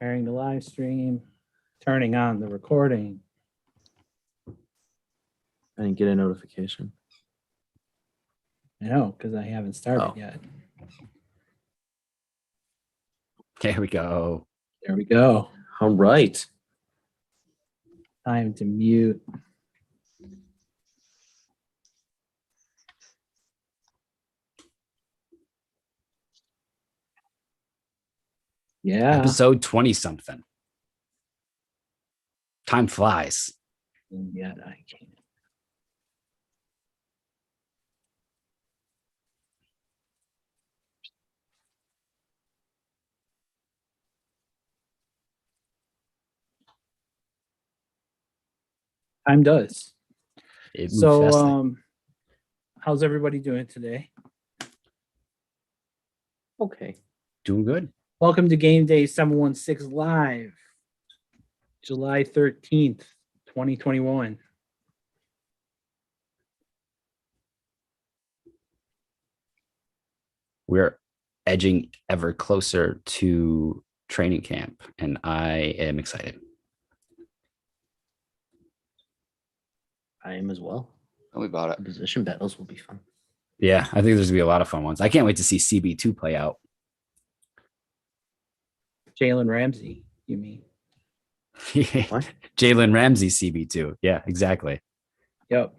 Pairing the live stream, turning on the recording. I didn't get a notification. I know, because I haven't started Oh. yet. There we go. There we go. All right. Time to mute. Yeah. Episode 20-something. Time flies. And yet I can't. Time does. It moves So, fast. how's everybody doing today? Okay. Doing good. Welcome to Game Day 716 Live, July 13th, 2021. We're edging ever closer to training camp, and I am excited. I am as well. Tell me about The it. position battles will be fun. Yeah, I think there's gonna be a lot of fun ones. I can't wait to see CB2 play out. Jalen Ramsey, you mean? What? Jalen Ramsey CB2. Yeah, exactly. Yep.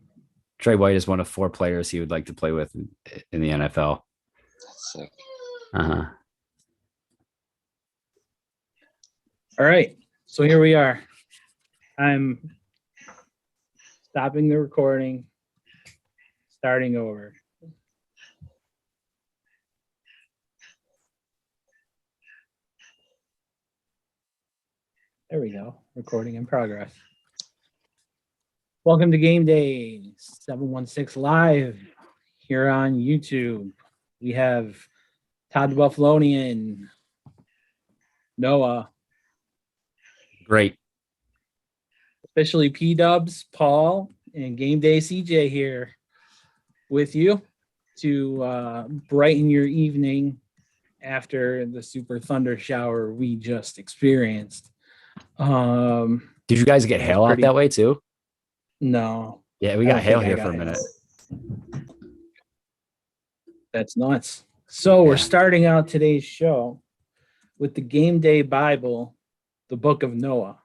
Trey White is one of 4 players he would like to play with in the NFL. That's sick. Uh-huh. All right. So here we are. I'm stopping the recording, starting over. There we go. Recording in progress. Welcome to Game Day 716 Live here on YouTube. We have Todd the Buffalonian, Noah, Great. officially P-Dubs, Paul, and Game Day CJ here with you to brighten your evening after the super thunder shower we just experienced. Did you guys get That's hail out pretty- that way too? No. Yeah, we I got don't hail think I here got for a hail. minute. That's nuts. So we're Yeah. starting out today's show with the Game Day Bible, the Book of Noah,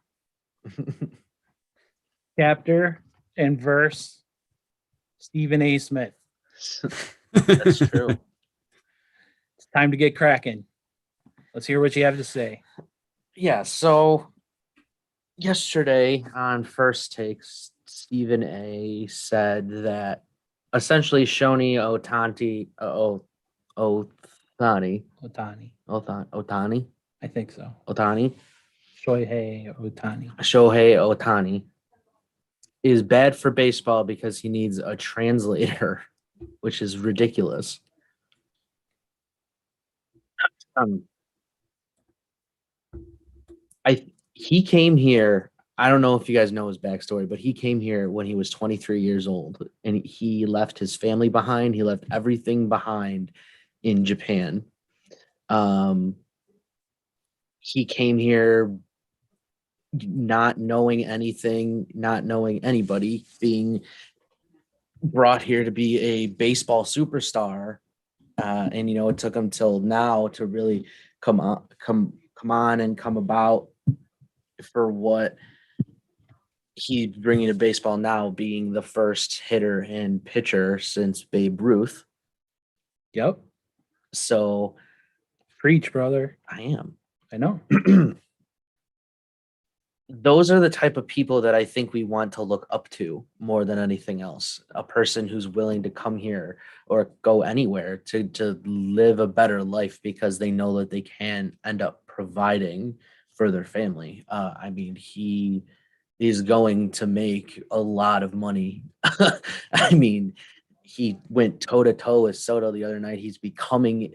chapter and verse, Stephen A. Smith. That's true. It's time to get cracking. Let's hear what you have to say. Yeah, so yesterday on First Takes, Stephen A said that essentially Shoni Otani, Otani. Otani, I think so. Otani, Shohei Otani. Shohei Otani is bad for baseball because he needs a translator, which is ridiculous. He came here. I don't know if you guys know his backstory, but he came here when he was 23 years old, and he left his family behind. He left everything behind in Japan. He came here not knowing anything, not knowing anybody, being brought here to be a baseball superstar. And it took him till now to really come on and come about for what he's bringing to baseball now, being the first hitter and pitcher since Babe Ruth. Yep. So Preach, brother. I am. I know. Those are the type of people that I think we want to look up to more than anything else. A person who's willing to come here or go anywhere to live a better life because they know that they can end up providing for their family. I mean, he is going to make a lot of money. I mean, he went toe to toe with Soto the other night. He's becoming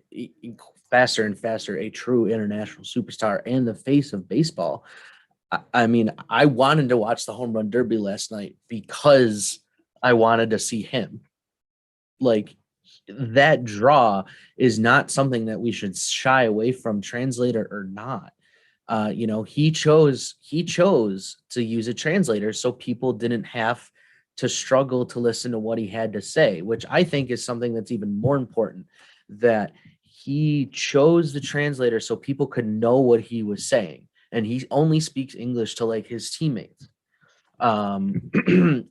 faster and faster a true international superstar and the face of baseball. I mean, I wanted to watch the home run derby last night because I wanted to see him. Like, that draw is not something that we should shy away from, translator or not. He chose to use a translator so people didn't have to struggle to listen to what he had to say, which I think is something that's even more important, that he chose the translator so people could know what he was saying. And he only speaks English to like his teammates. And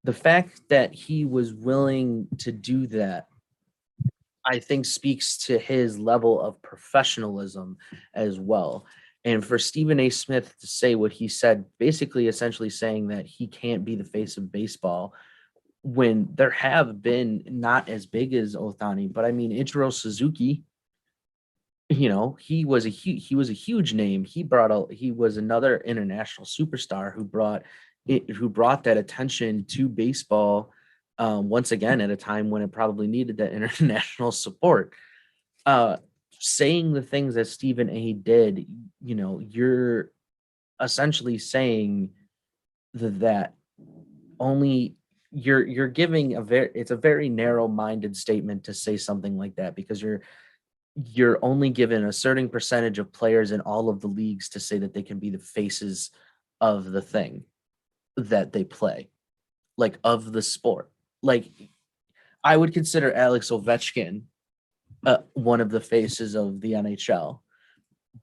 the fact that he was willing to do that, I think, speaks to his level of professionalism as well. And for Stephen A. Smith to say what he said, basically essentially saying that he can't be the face of baseball, when there have been, not as big as Ohtani, but I mean Ichiro Suzuki, he was a huge name. He was another international superstar who brought that attention to baseball, once again at a time when it probably needed that international support. Saying the things that Stephen A did, you're essentially saying that only you're giving it's a very narrow-minded statement to say something like that, because you're only given a certain percentage of players in all of the leagues to say that they can be the faces of the thing that they play, like of the sport. Like, I would consider Alex Ovechkin one of the faces of the NHL,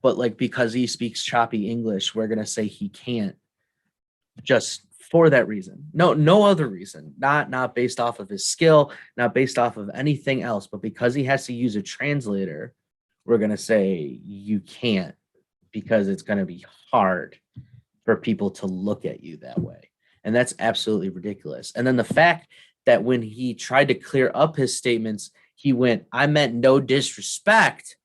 but like, because he speaks choppy English, we're gonna say he can't, just for that reason. No other reason. Not based off of his skill, not based off of anything else, but because he has to use a translator, we're gonna say you can't, because it's gonna be hard for people to look at you that way. And that's absolutely ridiculous. And then the fact that when he tried to clear up his statements, he went, "I meant no disrespect.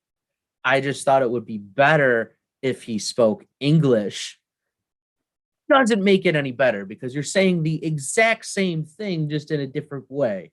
I just thought it would be better if he spoke English." Doesn't make it any better, because you're saying the exact same thing, just in a different way.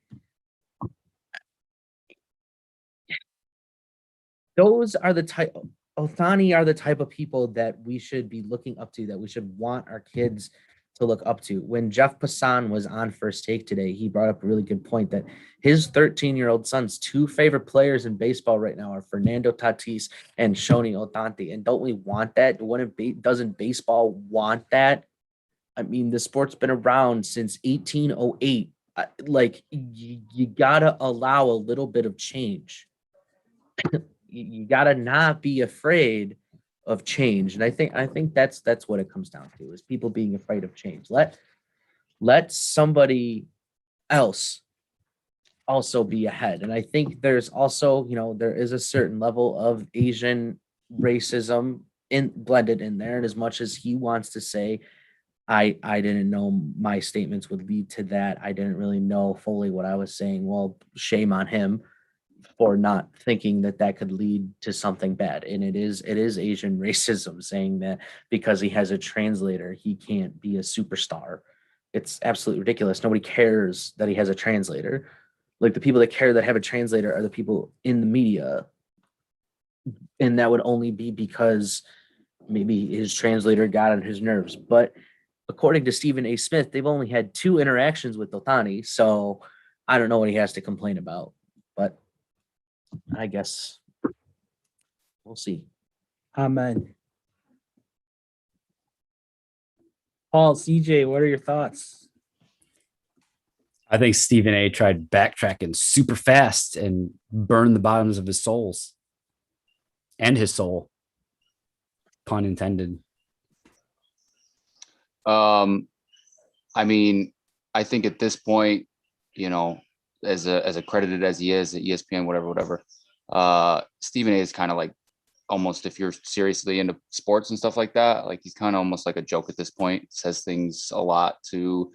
Those are the type Othani are the type of people that we should be looking up to, that we should want our kids to look up to. When Jeff Passan was on First Take today, he brought up a really good point that his 13-year-old son's two favorite players in baseball right now are Fernando Tatis and Shoni Ohtani. And don't we want that? Doesn't baseball want that? I mean, the sport's been around since 1808. Like, you gotta allow a little bit of change. You gotta not be afraid of change, and I think that's what it comes down to, is people being afraid of change. Let somebody else also be ahead. And I think there's also, there is a certain level of Asian racism blended in there, and as much as he wants to say, I didn't know my statements would lead to that, I didn't really know fully what I was saying, well, shame on him for not thinking that could lead to something bad. And it is Asian racism, saying that because he has a translator, he can't be a superstar. It's absolutely ridiculous. Nobody cares that he has a translator. Like, the people that care that have a translator are the people in the media. And that would only be because maybe his translator got on his nerves. But according to Stephen A. Smith, they've only had 2 interactions with Ohtani, so I don't know what he has to complain about. But I guess we'll see. Amen. Paul, CJ, what are your thoughts? I think Stephen A tried backtracking super fast and burned the bottoms of his souls and his soul. Pun intended. I mean, I think at this point, as accredited as he is at ESPN, whatever, Stephen A is kind of like, almost, if you're seriously into sports and stuff like that, like, he's kind of almost like a joke at this point. Says things a lot to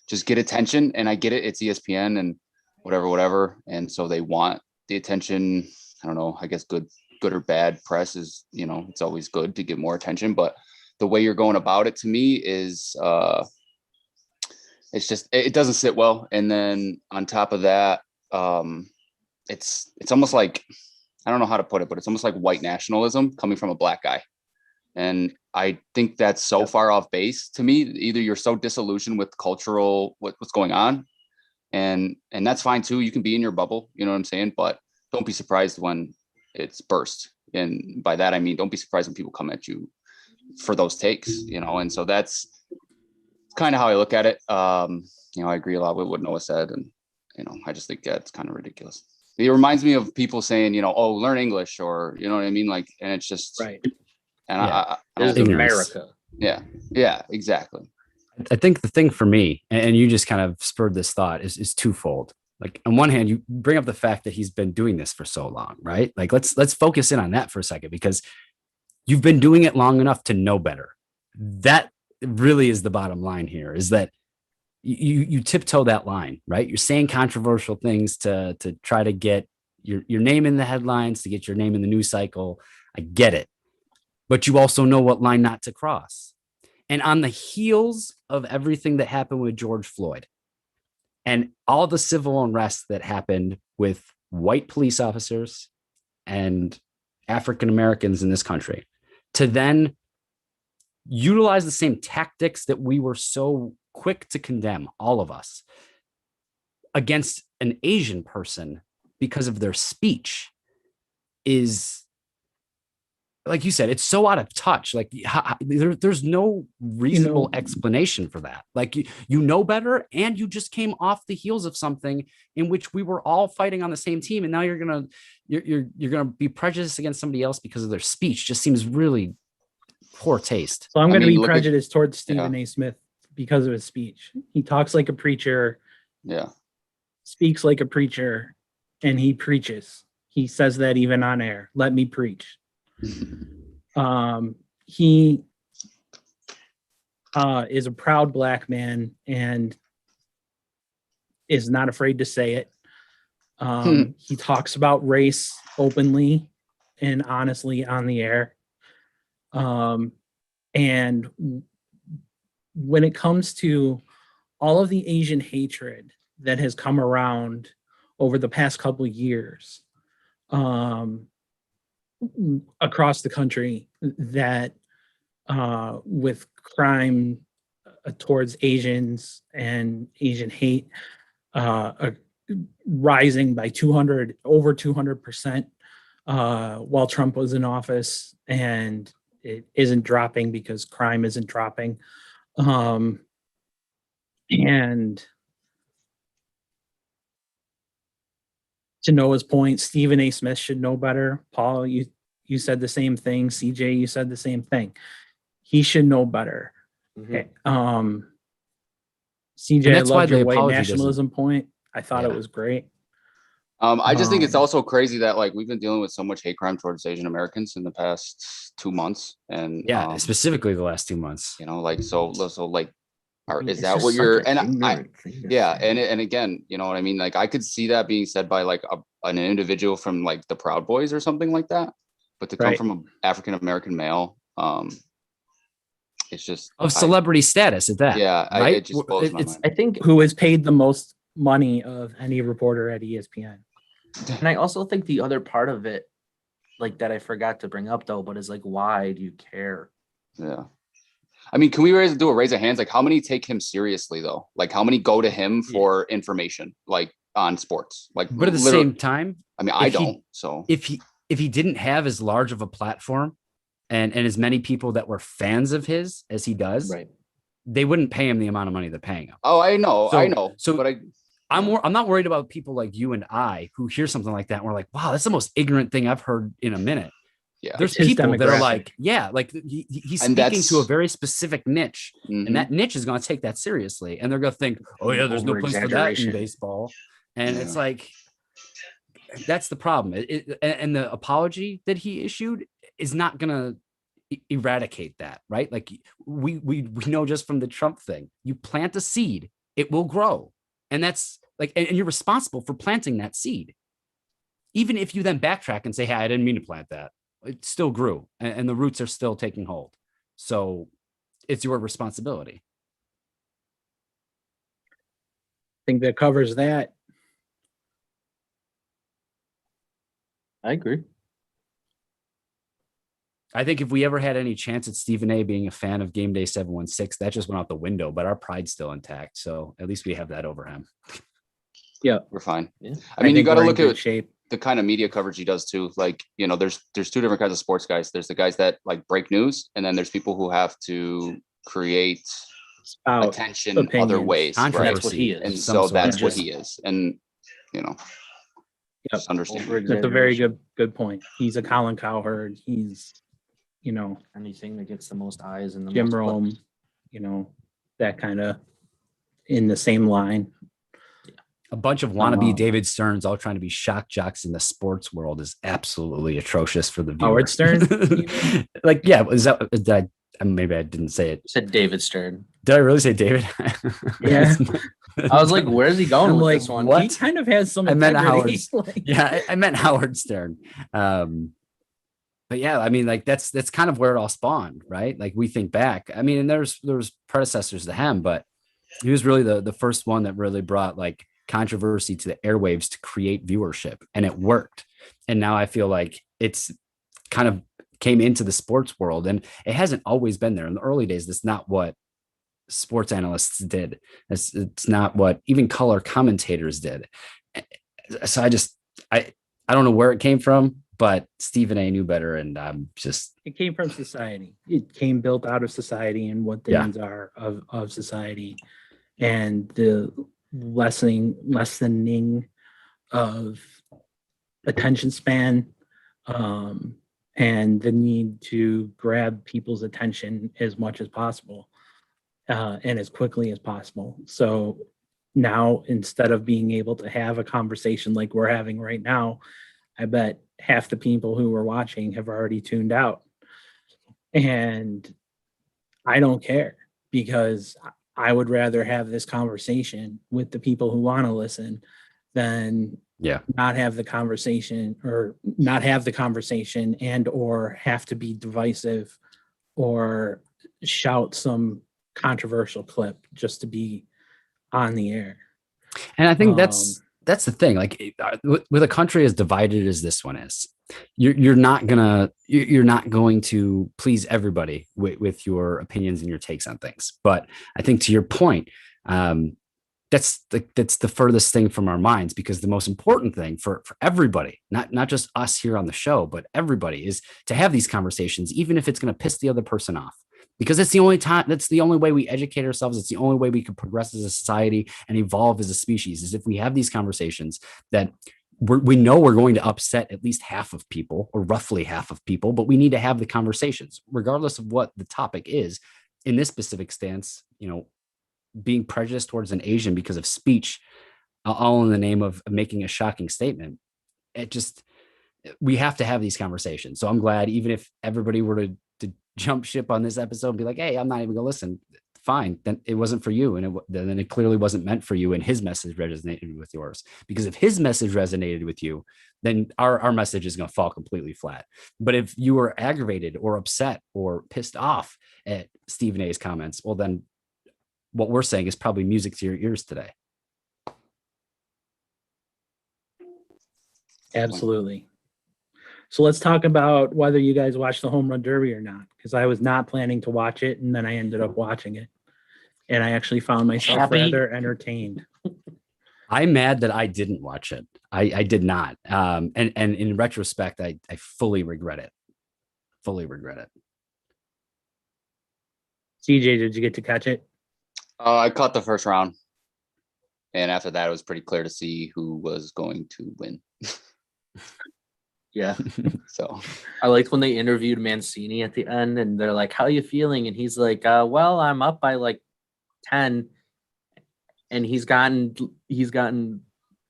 just get attention, and I get it. It's ESPN and whatever, and so they want the attention. I don't know. I guess good or bad press is, it's always good to get more attention, but the way you're going about it, to me, is it's just, it doesn't sit well. And then on top of that, it's almost like, I don't know how to put it, but it's almost like white nationalism coming from a black guy. And I think that's so far off base to me. Either you're so disillusioned with cultural, what's going on, and that's fine too. You can be in your bubble, you know what I'm saying? But don't be surprised when it's burst. And by that, I mean, don't be surprised when people come at you for those takes, you know? And so that's kind of how I look at it. You know, I agree a lot with what Noah said. And, you know, I just think that's kind of ridiculous. It reminds me of people saying, you know, oh, learn English, or, you know what I mean? Like, and it's just, Right. and Yeah. I This is don't, Ignorance. America. yeah, exactly. I think the thing for me, and you just kind of spurred this thought, is twofold. Like on one hand, you bring up the fact that he's been doing this for so long, right? Like let's focus in on that for a second, because you've been doing it long enough to know better. That really is the bottom line here, is that you tiptoe that line, right? You're saying controversial things to try to get your name in the headlines, to get your name in the news cycle. I get it. But you also know what line not to cross. And on the heels of everything that happened with George Floyd and all the civil unrest that happened with white police officers and African Americans in this country, to then utilize the same tactics that we were so quick to condemn, all of us, against an Asian person because of their speech is, like you said, it's so out of touch. Like there's no reasonable explanation for that. Like you know better, and you just came off the heels of something in which we were all fighting on the same team, and now you're gonna be prejudiced against somebody else because of their speech. Just seems really poor taste. So I'm I going to mean, be look at- prejudiced towards Stephen A. Smith because of his speech. He talks like a preacher, Yeah. speaks like a preacher, and he preaches. He says that even on air. Let me preach. He is a proud Black man and is not afraid to say it. He talks about race openly and honestly on the air. And when it comes to all of the Asian hatred that has come around over the past couple of years, across the country, that with crime towards Asians and Asian hate rising by over 200% while Trump was in office, and it isn't dropping because crime isn't dropping. And to Noah's point, Stephen A. Smith should know better. Paul, you said the same thing. CJ, you said the same thing. He should know better. Mhm. CJ, And I that's why loved the your white apology nationalism point. I thought Yeah. it was great. I just think it's Um, also crazy that like we've been dealing with so much hate crime towards Asian Americans in the past 2 months, and Yeah, specifically the last 2 months. you know, like so like, I mean, is it's that just what such you're? an And ignorant thing to yeah, say. and again, you know what I mean? Like I could see that being said by like an individual from like the Proud Boys or something like that, but to come Right. from an African American male, it's just Of celebrity status at that. yeah, right? it just blows my It's mind. I think, who has paid the most money of any reporter at ESPN. and I also think the other part of it, like that I forgot to bring up though, but is like, why do you care? Yeah. I mean, can we do a raise of hands? Like, how many take him seriously though? Like, how many go to him for information, like on sports? Like, But at the literally- same time, I mean, I if he- don't. So if he didn't have as large of a platform and as many people that were fans of his as he does, Right. they wouldn't pay him the amount of money they're paying him. oh, I know, So- but I'm not worried about people like you and I who hear something like that and we're like, wow, that's the most ignorant thing I've heard in a minute. yeah. There's It's his people that are demographic. like, yeah, like he's And speaking to a that's- very specific niche, Mhm. and that niche is going to take that seriously, and they're going to think, oh yeah, there's no place for that in Over-exaggeration. baseball, and it's Yeah. like that's the problem. And the apology that he issued is not going to eradicate that, right? Like we know just from the Trump thing, you plant a seed, it will grow, and that's like, and you're responsible for planting that seed. Even if you then backtrack and say, hey, I didn't mean to plant that, it still grew and the roots are still taking hold. So it's your responsibility. I think that covers that. I agree. I think if we ever had any chance at Stephen A being a fan of Game Day 716, that just went out the window, but our pride's still intact. So at least we have that over him. Yeah. We're fine. Yeah. I mean, you think got to we're in look good at shape. the kind of media coverage he does too. Like, you know, there's two different kinds of sports guys. There's the guys that like break news, and then there's people who have to create Spout attention other opinions. ways, right? That's what he is. And some so sort. that's what Just- he is. And you know, Yep. just understand. That's a very good point. He's a Colin Cowherd. He's, you know, Anything that gets the most eyes and the Jim most clicks. Rome, you know, that kind of in the same line. A bunch of wannabe Um, David Stearns all trying to be shock jocks in the sports world is absolutely atrocious for the viewer. Howard Stern, you mean? Like, yeah, maybe I didn't say it. Said David Stern. Did I really say David? Yeah. I was like, where's he going I'm with like, this one? what? he kind of has some I meant integrity. Like, Yeah, I meant Howard Stern. But yeah, I mean, like that's kind of where it all spawned, right? Like we think back. I mean, and there's predecessors to him, but he was really the first one that really brought like controversy to the airwaves to create viewership, and it worked. And now I feel like it's kind of came into the sports world, and it hasn't always been there. In the early days, that's not what sports analysts did. It's not what even color commentators did. So I don't know where it came from, but Stephen A knew better, and I'm just it came from society. It came built out of society and what the Yeah. needs are of society, and the lessening of attention span, and the need to grab people's attention as much as possible, and as quickly as possible. So now, instead of being able to have a conversation like we're having right now, I bet half the people who were watching have already tuned out. And I don't care, because I would rather have this conversation with the people who want to listen than yeah. not have the conversation, or not have the conversation, and or have to be divisive or shout some controversial clip just to be on the air. And I think that's the thing. Like with a country as divided as this one is, you're not going to please everybody with your opinions and your takes on things. But I think to your point, that's the furthest thing from our minds, because the most important thing for everybody, not just us here on the show, but everybody, is to have these conversations, even if it's going to piss the other person off. Because that's the only way we educate ourselves. It's the only way we can progress as a society and evolve as a species, is if we have these conversations that we know we're going to upset at least half of people, or roughly half of people, but we need to have the conversations regardless of what the topic is. In this specific stance, you know, being prejudiced towards an Asian because of speech, all in the name of making a shocking statement. We have to have these conversations. So I'm glad, even if everybody were to jump ship on this episode and be like, hey, I'm not even gonna listen, fine, then it wasn't for you, and then it clearly wasn't meant for you, and his message resonated with yours. Because if his message resonated with you, then our message is going to fall completely flat. But if you were aggravated or upset or pissed off at Stephen A's comments, well, then what we're saying is probably music to your ears today. Absolutely. So let's talk about whether you guys watched the Home Run Derby or not, because I was not planning to watch it, and then I ended up watching it, and I actually found myself Happy? rather entertained. I'm mad that I didn't watch it. I did not. And in retrospect, I fully regret it. Fully regret it. CJ, did you get to catch it? I caught the first round, and after that, it was pretty clear to see who was going to win. Yeah. So I liked when they interviewed Mancini at the end, and they're like, how are you feeling? And he's like, well, I'm up by like 10, and he's gotten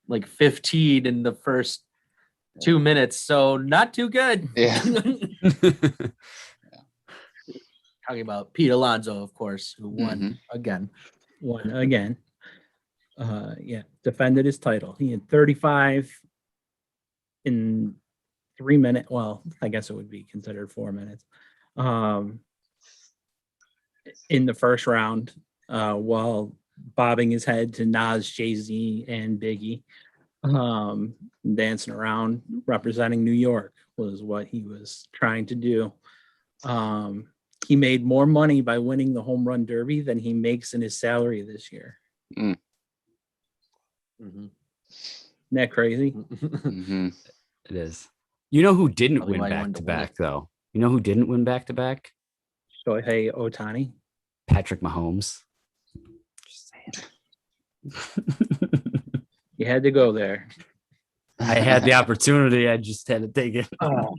like 15 in the first 2 minutes, so not too good. yeah, Talking about Pete Alonso, of course, who won Mhm. again. Won again. Yeah, defended his title. He had 35 in 3 minutes. Well, I guess it would be considered 4 minutes. In the first round, while bobbing his head to Nas, Jay-Z, and Biggie, dancing around, representing New York was what he was trying to do. He made more money by winning the Home Run Derby than he makes in his salary this year. Mhm. that crazy? Mhm. It is. You know who didn't Probably win why he back wanted to to win back though? You know who didn't win back to back? Shohei Otani. Patrick Mahomes. Just saying. You had to go there. I had the opportunity. I just had to take it. Oh,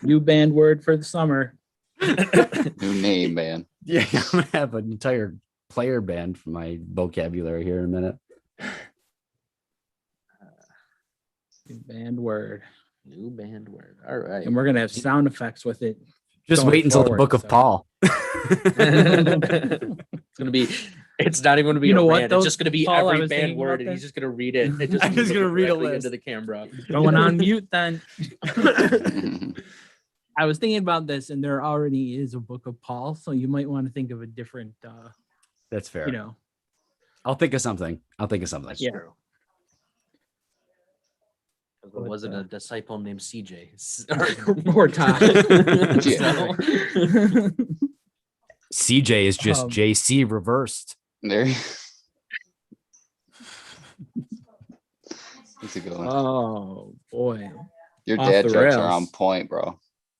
new band word for the summer. New name, man. Yeah, I'm gonna have an entire player band for my vocabulary here in a minute. New band word. New band word. All right. And we're gonna have sound effects with it. Just Going wait until the forward, book of so. Paul. It's gonna be. It's not even gonna be You a know what, rant. though, It's just gonna be Paul, I every was band thinking word, about and he's this. just gonna read it. And just I'm just look gonna read a directly list. into the camera. Going on mute then. I was thinking about this, and there already is a book of Paul, so you might want to think of a different, That's fair. you know, I'll think of something. That's Yeah. true. There But, wasn't a disciple named CJ. or Todd. Yeah. CJ is just JC reversed. There. That's a good one. Oh boy, Your off dad the jokes are rails. on point, bro.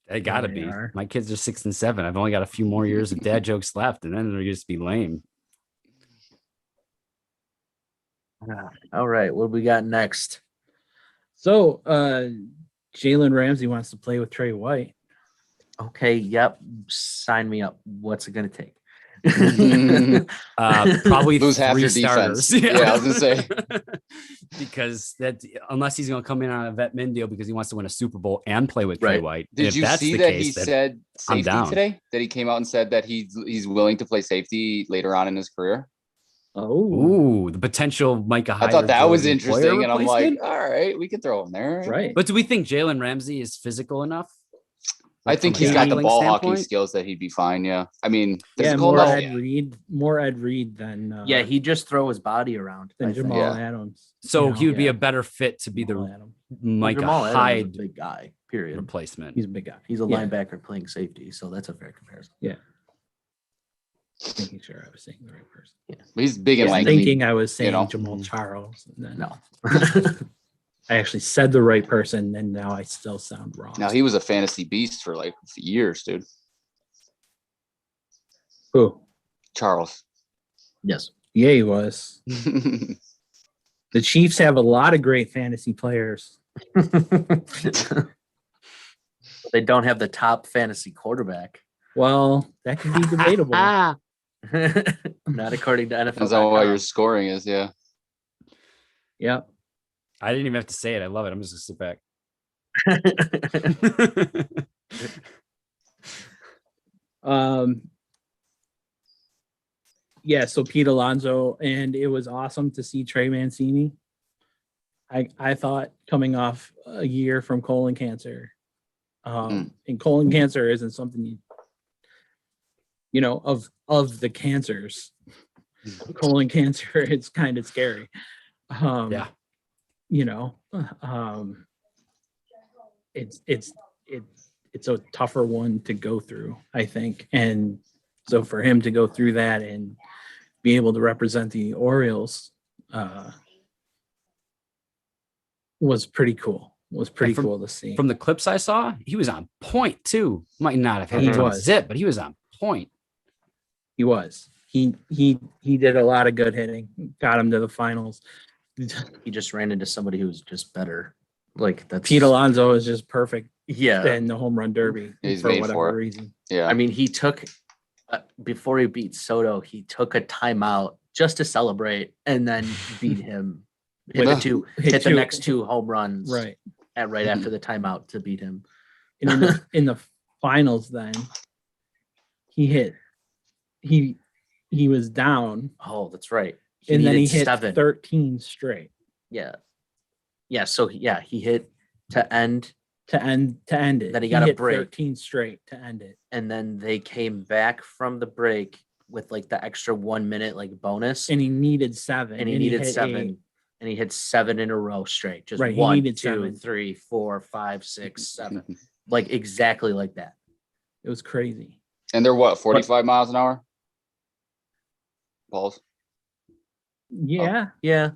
They gotta they be. are. My kids are 6 and 7. I've only got a few more years of dad jokes left, and then they'll just be lame. All right, what we got next? So, Jalen Ramsey wants to play with Trey White. Okay, yep. Sign me up. What's it gonna take? Probably Lose half 3 your starters. defense. Yeah, I was gonna say. Because that unless he's gonna come in on a vet min deal because he wants to win a Super Bowl and play with Trey Right. White. And Did if you that's see the that case, he then said I'm safety down. today? That he came out and said that he's willing to play safety later on in his career? Oh, Ooh, the potential Micah I Hyde thought or that was Jordan interesting, Poyer and I'm like, replacement? all right, we could throw him there. right. But do we think Jalen Ramsey is physical enough? I Like, think from a he's got the tackling ball hawking standpoint? skills that he'd be fine. Yeah, I mean, Yeah, physical more enough. Ed Yeah. Reed, than Yeah, he just throw his body around. I than think. Jamal Yeah. Adams. So you he know? would be Yeah. a better fit to be Jamal the Adams. Well, Micah Jamal Adams is Hyde a big guy. Period. replacement. He's a big guy. He's a Yeah. linebacker playing safety, so that's a fair comparison. Making sure I was saying the right person. But he's big and Yeah, lanky. Thinking I was saying know. Jamal Mhm. Charles. And then No. I actually said the right person, and now I still sound wrong. Now he was a fantasy beast for like years, dude. Who? Charles. Yes. Yeah, he was. The Chiefs have a lot of great fantasy players. They don't have the top fantasy quarterback. Well, that can be debatable. Not according to NFL. Depends on what your scoring is. Yeah. Yep. I didn't even have to say it. I love it. I'm just gonna sit back. Yeah, so Pete Alonso, and it was awesome to see Trey Mancini. I thought coming off a year from colon cancer, and colon cancer isn't something you know of the cancers. Colon cancer, it's kind of scary. Yeah. You know, it's a tougher one to go through, I think, and so for him to go through that and be able to represent the Orioles was pretty cool. Was pretty from- cool to see. From the clips I saw, he was on point too. Might not have had He a ton of was. zip, but he was on point. He was. He did a lot of good hitting. Got him to the finals. He just ran into somebody who's just better. Like that's Pete Alonso is just perfect Yeah. in the home run derby He's for made whatever for it. reason. Yeah. I mean, he took before he beat Soto, he took a timeout just to celebrate and then beat him. Hit Well, the two, hit hit the two- next two home runs Right. right after the timeout to beat him. And in the finals, then he was down, Oh, that's right. and then he needed hit 7. 13 straight Yeah. Yeah. So yeah, he hit to end, to end it. Then he got a hit break. 13 straight to end it. and then they came back from the break with like the extra 1 minute like bonus. And he needed 7. And he needed hit 7. 8. And he hit 7 in a row straight. Just Right, he 1, needed 2, 7. 3, 4, 5, 6, 7. Like exactly like that. It was crazy. And they're what, 45 miles an hour? Balls. Yeah. Yeah.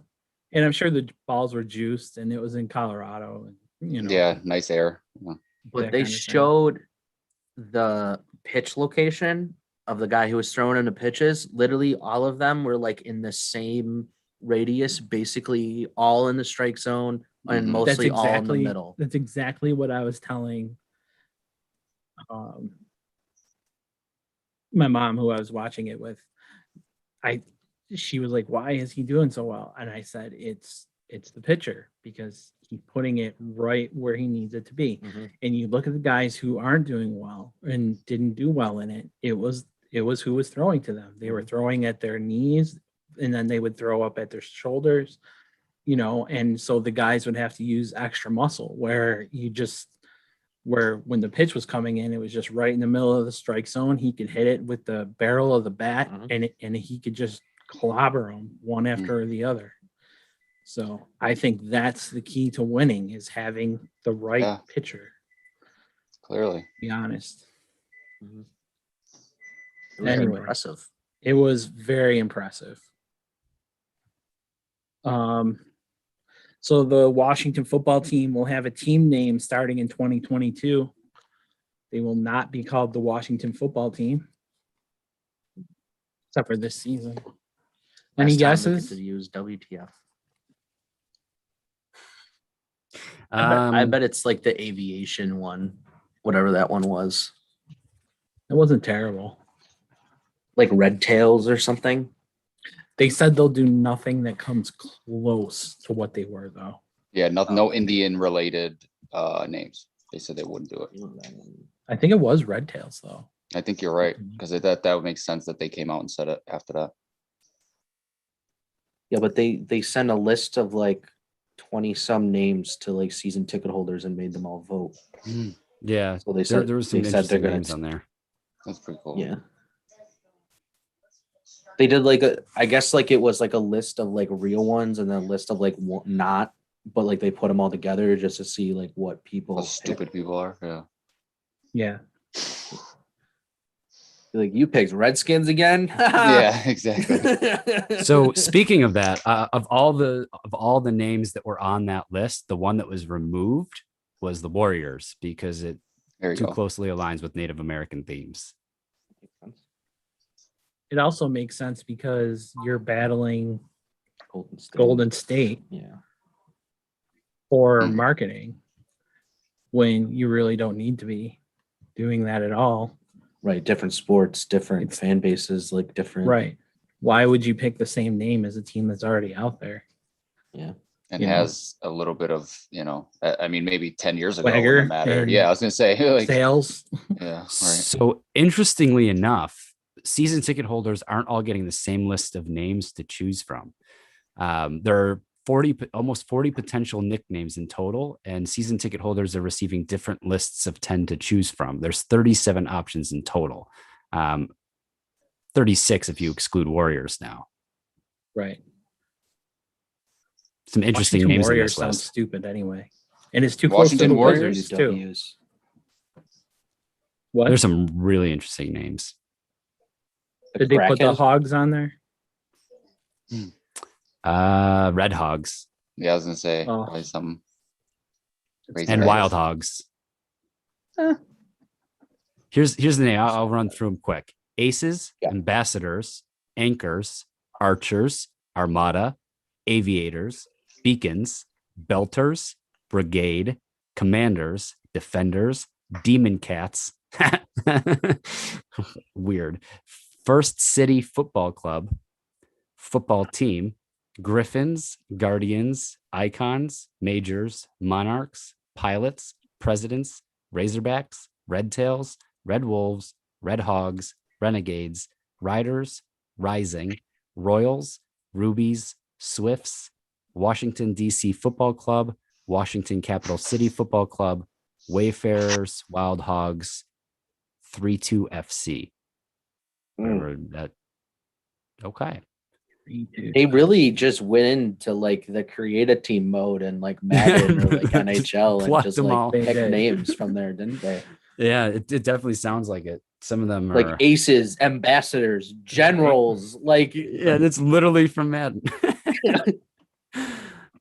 And I'm sure the balls were juiced, and it was in Colorado, and Yeah, nice air. Yeah. But that they kind of thing. showed the pitch location of the guy who was throwing in the pitches. Literally, all of them were like in the same radius, basically all in the strike zone and Mhm. mostly all in the middle. That's exactly what I was telling my mom, who I was watching it with. She was like, "Why is he doing so well?" And I said, "It's the pitcher, because he's putting it right where he needs it to be." Mhm. And you look at the guys who aren't doing well and didn't do well in it. It was who was throwing to them. They were throwing at their knees, and then they would throw up at their shoulders, and so the guys would have to use extra muscle, where when the pitch was coming in, it was just right in the middle of the strike zone. He could hit it with the barrel of the bat, Mhm. and he could just clobber them one after the other. So I think that's the key to winning, is having the right Yeah. pitcher, Clearly. to be honest. Mhm. It was Anyway. impressive. It was very impressive. So the Washington football team will have a team name starting in 2022. They will not be called the Washington football team, except for this season. Any Last time they get guesses? to use WTF. I bet it's like the aviation one, whatever that one was, It wasn't terrible. like Red Tails or something. They said they'll do nothing that comes close to what they were, though. Yeah, no Indian related names. They said they wouldn't do it. I think it was Red Tails, though. I think you're right, because that would make sense that they came out and said it after that. Yeah, but they sent a list of like 20 some names to like season ticket holders and made them all vote. Yeah, So they there, said there was some they said they're interesting gonna names on there. That's pretty cool. Yeah. They did like I guess like it was like a list of like real ones and then a list of like not, but like they put them all together just to see like what people How stupid people are. Yeah. Yeah. Like, you picked Redskins again. Yeah, exactly. So speaking of that, of all the names that were on that list, the one that was removed was the Warriors, because it There you too go. closely aligns with Native American themes. It also makes sense because you're battling Golden State. Golden State Yeah. for Mhm. marketing, when you really don't need to be doing that at all. Right. Different sports, different It's- fan bases, like different. Right. Why would you pick the same name as a team that's already out there? Yeah. And you know. has a little bit of, I mean, maybe 10 years ago it Swagger wouldn't matter. and Yeah, I was gonna say like, Sales. yeah, right. So interestingly enough, season ticket holders aren't all getting the same list of names to choose from. There are almost 40 potential nicknames in total, and season ticket holders are receiving different lists of 10 to choose from. There's 37 options in total. 36 if you exclude Warriors now. Right. Some interesting Washington names Warriors on sounds this list. stupid anyway. And it's too close to Washington the Warriors? Wizards too. Ws. What? There's some really interesting names. Did they put the Kraken? Hogs on there? Red Hogs Yeah, I was gonna say Oh. probably some It's and Razorbacks. Wild Hogs. Eh. Here's the name. I'll run through them quick. Aces, Yeah. ambassadors, anchors, archers, armada, aviators, beacons, belters, brigade, commanders, defenders, demon cats. Weird. First City Football Club, football team, griffins, guardians, icons, majors, monarchs, pilots, presidents, razorbacks, red tails, red wolves, red hogs, renegades, riders, rising, royals, rubies, swifts, Washington, D.C. Football Club, Washington Capital City Football Club, Wayfarers, Wild Hogs, 3-2 FC. Whatever that. Okay. They really just went into like the create a team mode and like Madden or like Just NHL and plucked just them all. like They picked did. names from there, didn't they? Yeah, it definitely sounds like it. Some of them are Like aces, ambassadors, generals, like yeah, that's literally from Madden.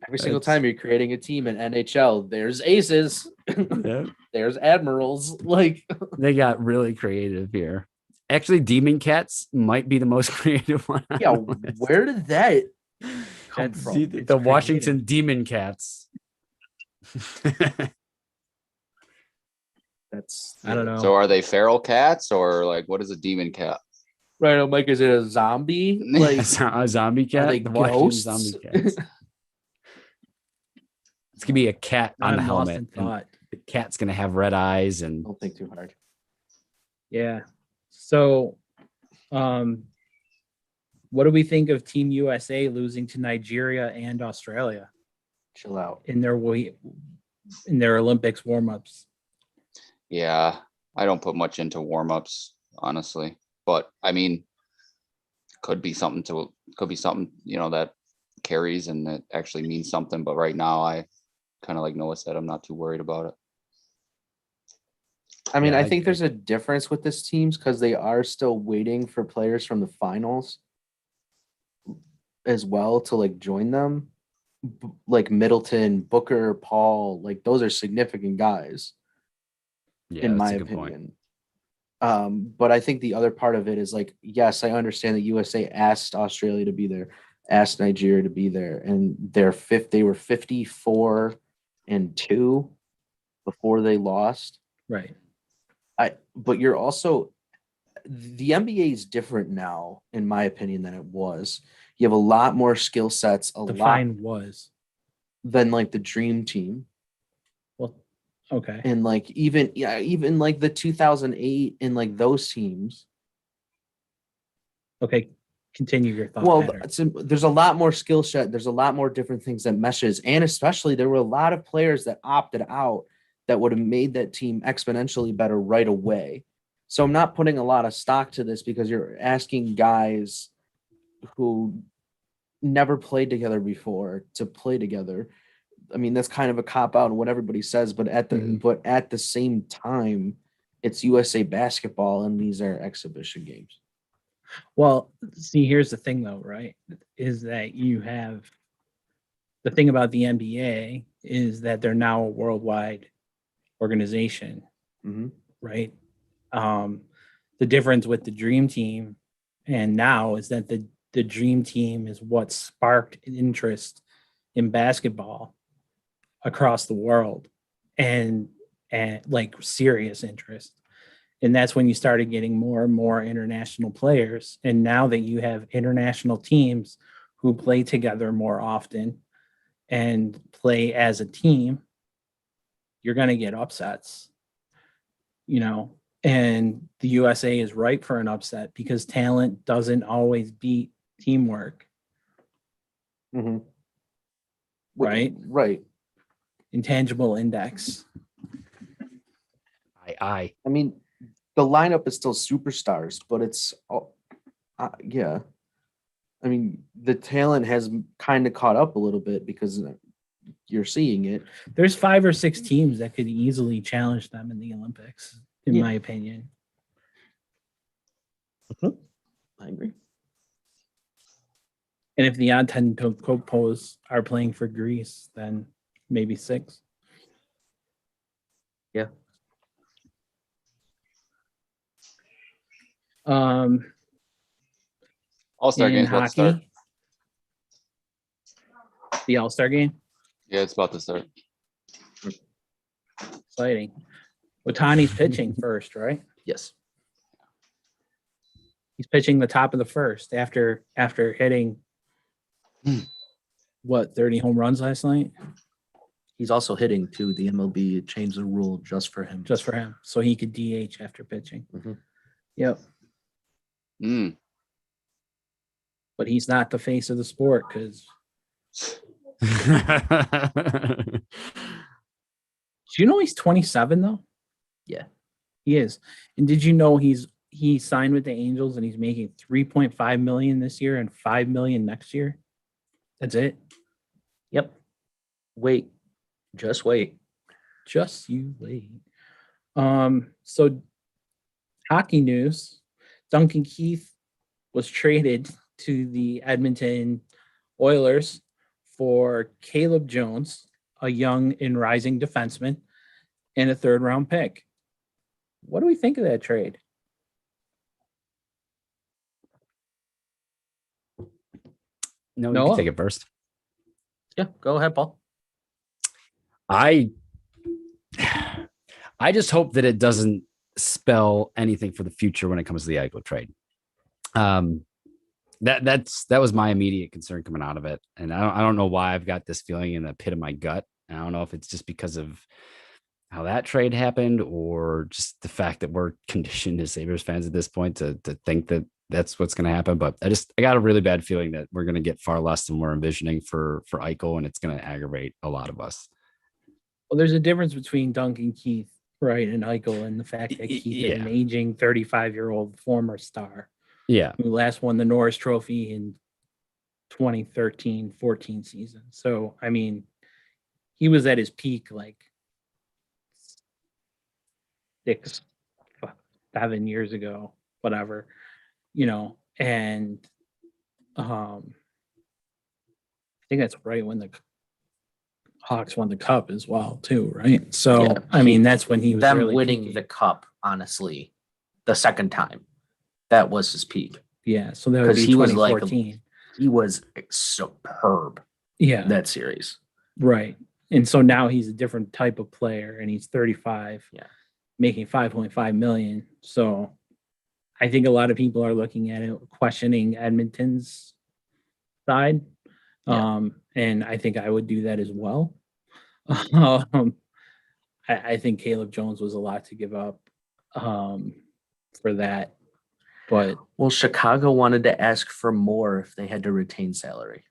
Every single That's- time you're creating a team in NHL, there's aces, Yeah. there's admirals. Like, They got really creative here. Actually, Demon Cats might be the most creative one. on yeah, the list. where did that come That's- from? See, It's the creative. Washington Demon Cats. That's I don't know. So are they feral cats or like what is a demon cat? right. I'm like, is it a zombie? Like, A zombie cat. are they The Washington ghosts? zombie cats. It's gonna be a cat on I'm the lost helmet. in and thought. the cat's gonna have red eyes and Don't think too hard. Yeah. So, what do we think of Team USA losing to Nigeria and Australia Chill out. in their Olympics warm-ups? Yeah, I don't put much into warm-ups, honestly. But I mean, could be something, that carries and that actually means something. But right now I kind of like Noah said, I'm not too worried about it. I mean, Yeah, I I think agree. there's a difference with this teams because they are still waiting for players from the finals as well to like join them. Like Middleton, Booker, Paul, like those are significant guys yeah, in that's my a good point. opinion. But I think the other part of it is like, yes, I understand that USA asked Australia to be there, asked Nigeria to be there, and they were 54-2 before they lost. Right. But you're also the NBA is different now, in my opinion, than it was. You have a lot more skill sets, a lot Define was. than like the dream team. Well, okay. And like even like the 2008 and like those teams. Okay. Continue your thought Well, pattern. there's a lot more skill set. There's a lot more different things that meshes, and especially there were a lot of players that opted out that would have made that team exponentially better right away. So I'm not putting a lot of stock to this because you're asking guys who never played together before to play together. I mean, that's kind of a cop out on what everybody says, but at the same time, it's USA basketball and these are exhibition games. Well, see, here's the thing though, right? Is that you have the thing about the NBA is that they're now a worldwide organization, Mm-hmm. right? The difference with the Dream Team and now is that the Dream Team is what sparked interest in basketball across the world and like serious interest. And that's when you started getting more and more international players. And now that you have international teams who play together more often and play as a team, you're going to get upsets, and the USA is ripe for an upset because talent doesn't always beat teamwork. Mm-hmm. Right? Right. Intangible index. I I mean, the lineup is still superstars, but it's yeah. I mean, the talent has kind of caught up a little bit because you're seeing it. There's 5 or 6 teams that could easily challenge them in the Olympics, in my opinion. I agree. And if the Antetokounmpos are playing for Greece, then maybe 6. Yeah. All-Star In game's about to start. hockey, the All-Star game, Yeah, it's about to start. exciting. Otani's pitching first, right? Yes. He's pitching the top of the first after hitting 30 home runs last night? He's also hitting too. The MLB changed the rule just for him. Just for him, so he could DH after pitching. Mhm. Yep. Mm. But he's not the face of the sport because do you know he's 27 though? Yeah. He is. And did you know he signed with the Angels and he's making 3.5 million this year and 5 million next year? That's it. Yep. Wait. Just wait. Just you wait. So hockey news, Duncan Keith was traded to the Edmonton Oilers for Caleb Jones, a young and rising defenseman, and a 3rd-round pick. What do we think of that trade? No, you Noah? can take it first. Yeah, go ahead, Paul. I just hope that it doesn't spell anything for the future when it comes to the Eichel trade. That was my immediate concern coming out of it, and I don't know why I've got this feeling in the pit of my gut. I don't know if it's just because of how that trade happened, or just the fact that we're conditioned as Sabres fans at this point to think that that's what's going to happen. But I got a really bad feeling that we're going to get far less than we're envisioning for Eichel, and it's going to aggravate a lot of us. Well, there's a difference between Duncan Keith, right, and Eichel, and the fact that Keith is an Yeah. aging 35-year-old former star Yeah. who last won the Norris Trophy in 2013-14 season. So, I mean, he was at his peak like 6, 7 years ago, whatever, and I think that's right when the Hawks won the cup as well, too, right? So, Yeah, I mean, that's when he was Them really winning peaking. the cup, honestly, the second time, that was his peak. Yeah, so that would 'Cause be he was like 2014. He was superb Yeah, that series. right. And so now he's a different type of player, and he's 35, Yeah. making 5.5 million. So I think a lot of people are looking at it, questioning Edmonton's side. Yeah. And I think I would do that as well. I think Caleb Jones was a lot to give up for that. But Well, Chicago wanted to ask for more if they had to retain salary.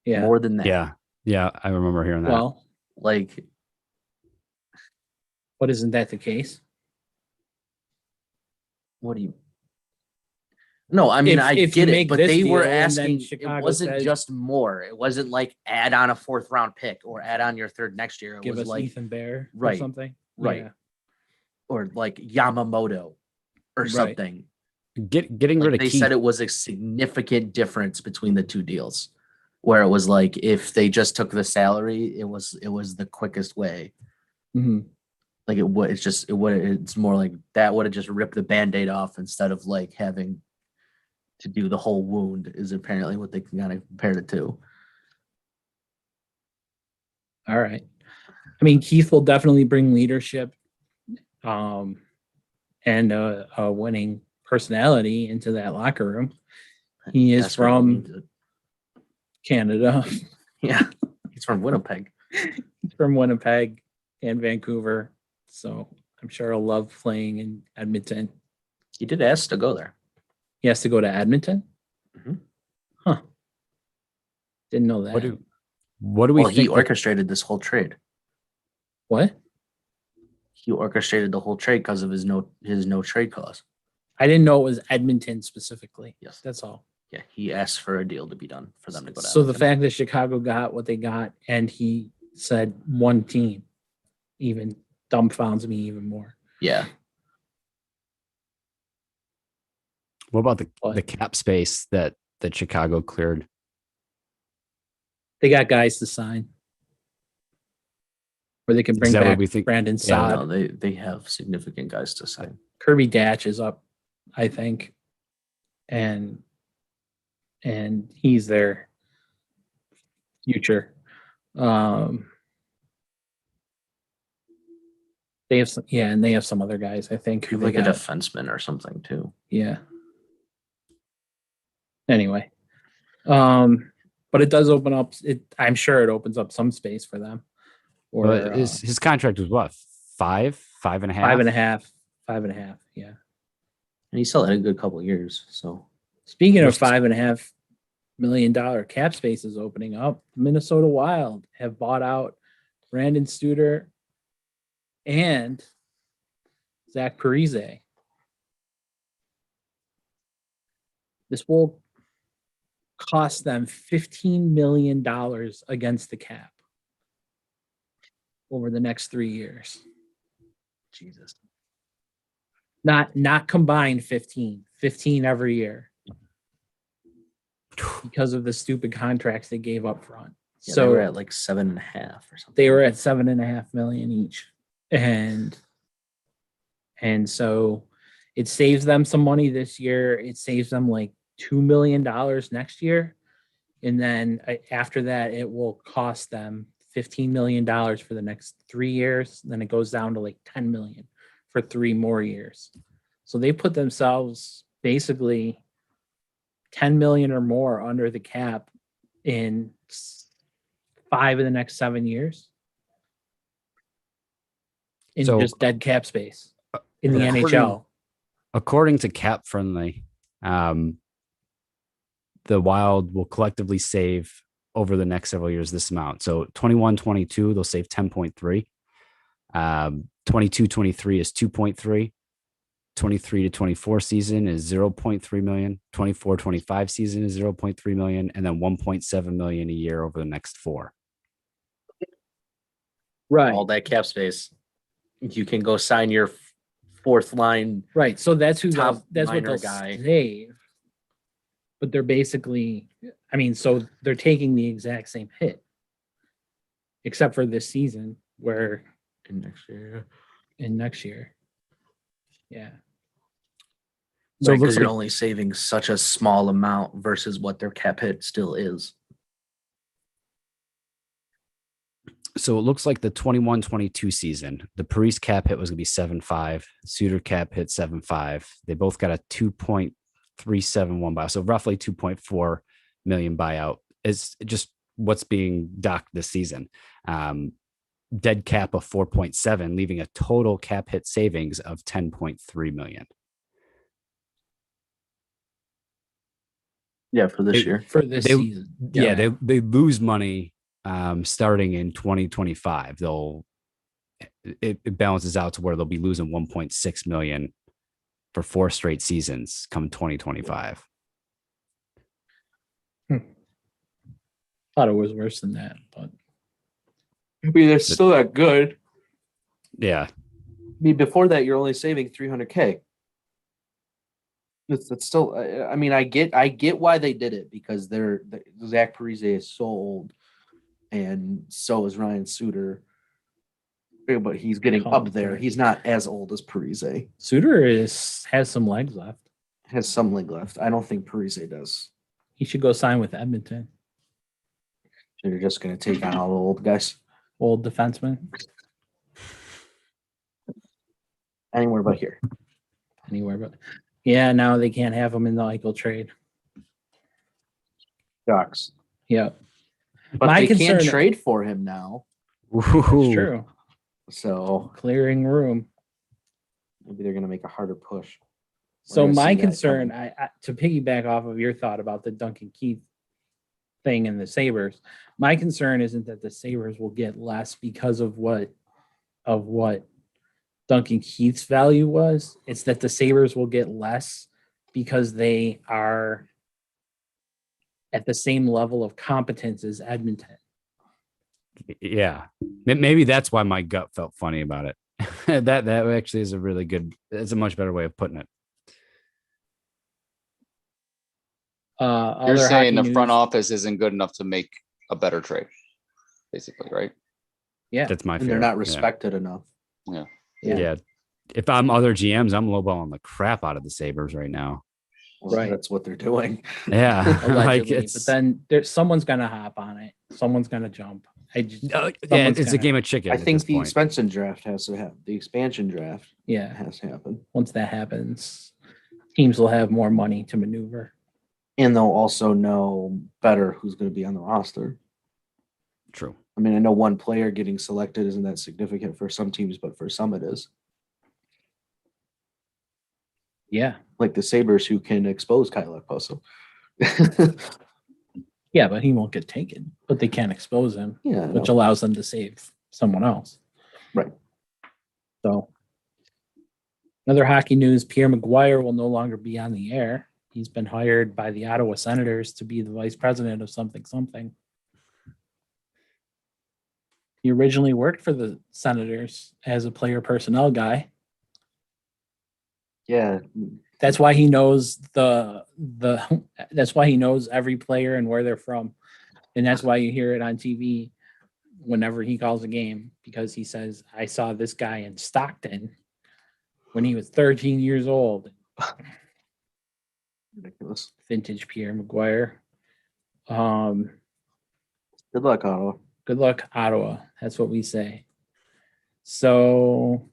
yeah, More than that. Yeah. Yeah. I remember hearing that. well, Like, but isn't that the case? what do you? No, I mean, If I you get it, make but this they were deal and then asking. It Chicago wasn't says- just more. It wasn't like add on a 4th-round pick or add on your 3rd next year. It Give was us like Ethan Bear or right, something. right. Yeah. or like Yamamoto or Right. something. Getting Like rid of they Keith. said it was a significant difference between the two deals, where it was like if they just took the salary, it was the quickest way. Mhm. Like it's more like that would have just ripped the Band-Aid off instead of like having to do the whole wound is apparently what they kind of compared it to. All right. I mean, Keith will definitely bring leadership and a winning personality into that locker room. He is Desperately from needs it. Canada. Yeah, he's from Winnipeg. He's from Winnipeg and Vancouver. So I'm sure he'll love playing in Edmonton. He did ask to go there. He has to go to Edmonton? Mhm. Huh. Didn't know that. What do we Well, he think? orchestrated this whole trade. What? He orchestrated the whole trade because of his no trade clause. I didn't know it was Edmonton specifically. Yes. That's all. Yeah, he asked for a deal to be done for them to go to So the Edmonton. fact that Chicago got what they got and he said one team even dumbfounds me even more. Yeah. What about the What? cap space that Chicago cleared? They got guys to sign. Or they can bring that what back we think? Brandon Yeah, Saad. No, they have significant guys to sign. Kirby Datch is up, I think. And he's their future. They have some, and they have some other guys, I think. who Like they a got. defenseman or something too. Yeah. Anyway. But it does open up I'm sure it opens up some space for them. Or Well, his contract was what? 5.5? 5.5. Yeah. And he still had a good couple of years. So Speaking of Versus- $5.5 million cap space is opening up, Minnesota Wild have bought out Brandon Studer and Zach Parise. This will cost them $15 million against the cap over the next 3 years. Jesus. Not combined 15 every year. because of the stupid contracts they gave up front. Yeah, So they were at like 7.5 or something. they were at 7.5 million each. And so it saves them some money this year. It saves them like $2 million next year. And then after that, it will cost them $15 million for the next 3 years. Then it goes down to like 10 million for 3 more years. So they put themselves basically 10 million or more under the cap in 5 of the next 7 years in So, just dead cap space in the according- NHL. According to Cap Friendly, the Wild will collectively save over the next several years this amount. So 21-22, they'll save 10.3. 22-23 is 2.3. 23-24 season is 0.3 million. 24-25 season is 0.3 million, and then 1.7 million a year over the next 4. Right. All that cap space. You can go sign your fourth line. Right. So that's who Top that's what minor they'll guy. save. But they're basically, I mean, so they're taking the exact same hit, except for this season where In next year. in next year. Yeah. So it Because looks you're like only saving such a small amount versus what their cap hit still is. So it looks like the 21-22 season, the Parise cap hit was going to be 7.5. Suter cap hit 7.5. They both got a 2.371 buyout, so roughly 2.4 million buyout. Is just what's being docked this season. Dead cap of 4.7, leaving a total cap hit savings of 10.3 million. Yeah, for this It- year. For this They- season. Yeah, they lose money starting in 2025. It balances out to where they'll be losing 1.6 million for 4 straight seasons come 2025. Thought it was worse than that, but I mean, they're still that good. Yeah. I mean, before that, you're only saving 300K. That's still. I mean, I get why they did it because Zach Parise is so old, and so is Ryan Suter. But he's getting up there. He's not as old as Parise. Suter has some legs left. Has some leg left. I don't think Parise does. He should go sign with Edmonton. So you're just going to take on all the old guys Old defenseman. anywhere but here. Anywhere but yeah, now they can't have him in the Eichel trade. Ducks. Yeah. But My they can't concern- trade for him now. That's Ooh. true. So Clearing room. maybe they're going to make a harder push. So gonna my see that concern, coming. I to piggyback off of your thought about the Duncan Keith thing and the Sabres, my concern isn't that the Sabres will get less because of what Duncan Keith's value was. It's that the Sabres will get less because they are at the same level of competence as Edmonton. Yeah. Maybe that's why my gut felt funny about it. that actually is a really good, it's a much better way of putting it. You're Other saying the hockey front news- office isn't good enough to make a better trade, basically, right? Yeah. That's my And fear. they're not Yeah. respected enough. Yeah. Yeah. If I'm other GMs, I'm lowballing the crap out of the Sabres right now. Well, Right. That's what they're doing. Yeah. like allegedly, it's, but then there's someone's gonna hop on it. Someoone's gonna jump. yeah, someone's it's a gonna- game of chicken. I at think this the point. expansion draft has to happen. The expansion draft Yeah. has to happen. Once that happens, teams will have more money to maneuver. And they'll also know better who's going to be on the roster. True. I mean, I know one player getting selected isn't that significant for some teams, but for some it is. Yeah. Like the Sabres who can expose Kyle Okposo. Yeah, but he won't get taken. But they can't expose him, Yeah. I which know. allows them to save someone else. Right. So another hockey news, Pierre McGuire will no longer be on the air. He's been hired by the Ottawa Senators to be the vice president of something. He originally worked for the Senators as a player personnel guy. Yeah. That's why he knows that's why he knows every player and where they're from. And that's why you hear it on TV whenever he calls a game, because he says, I saw this guy in Stockton when he was 13 years old. Ridiculous. Vintage Pierre Maguire. Good luck, Ottawa. Good luck, Ottawa. That's what we say. So,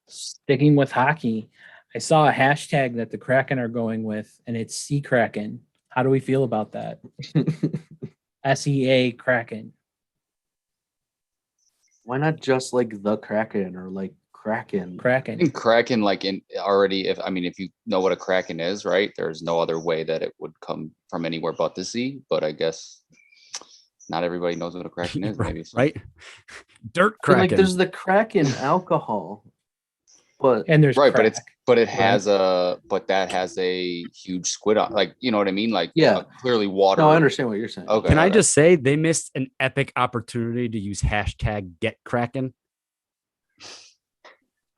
sticking with hockey, I saw a hashtag that the Kraken are going with, and it's Sea Kraken. How do we feel about that? SEA Kraken. Why not just like the Kraken or like Kraken? I Kraken. think Kraken, like in already, if you know what a Kraken is, right? There's no other way that it would come from anywhere but the sea. But I guess not everybody knows what a Kraken is. Maybe so. Right? Dirt I mean, like Kraken. there's the Kraken alcohol, but And there's Right, crack. but it has that has a huge squid on, like, you know what I mean? Like, Yeah. clearly water. no, I understand what you're saying. Okay. Can I okay. just say they missed an epic opportunity to use hashtag Get Kraken?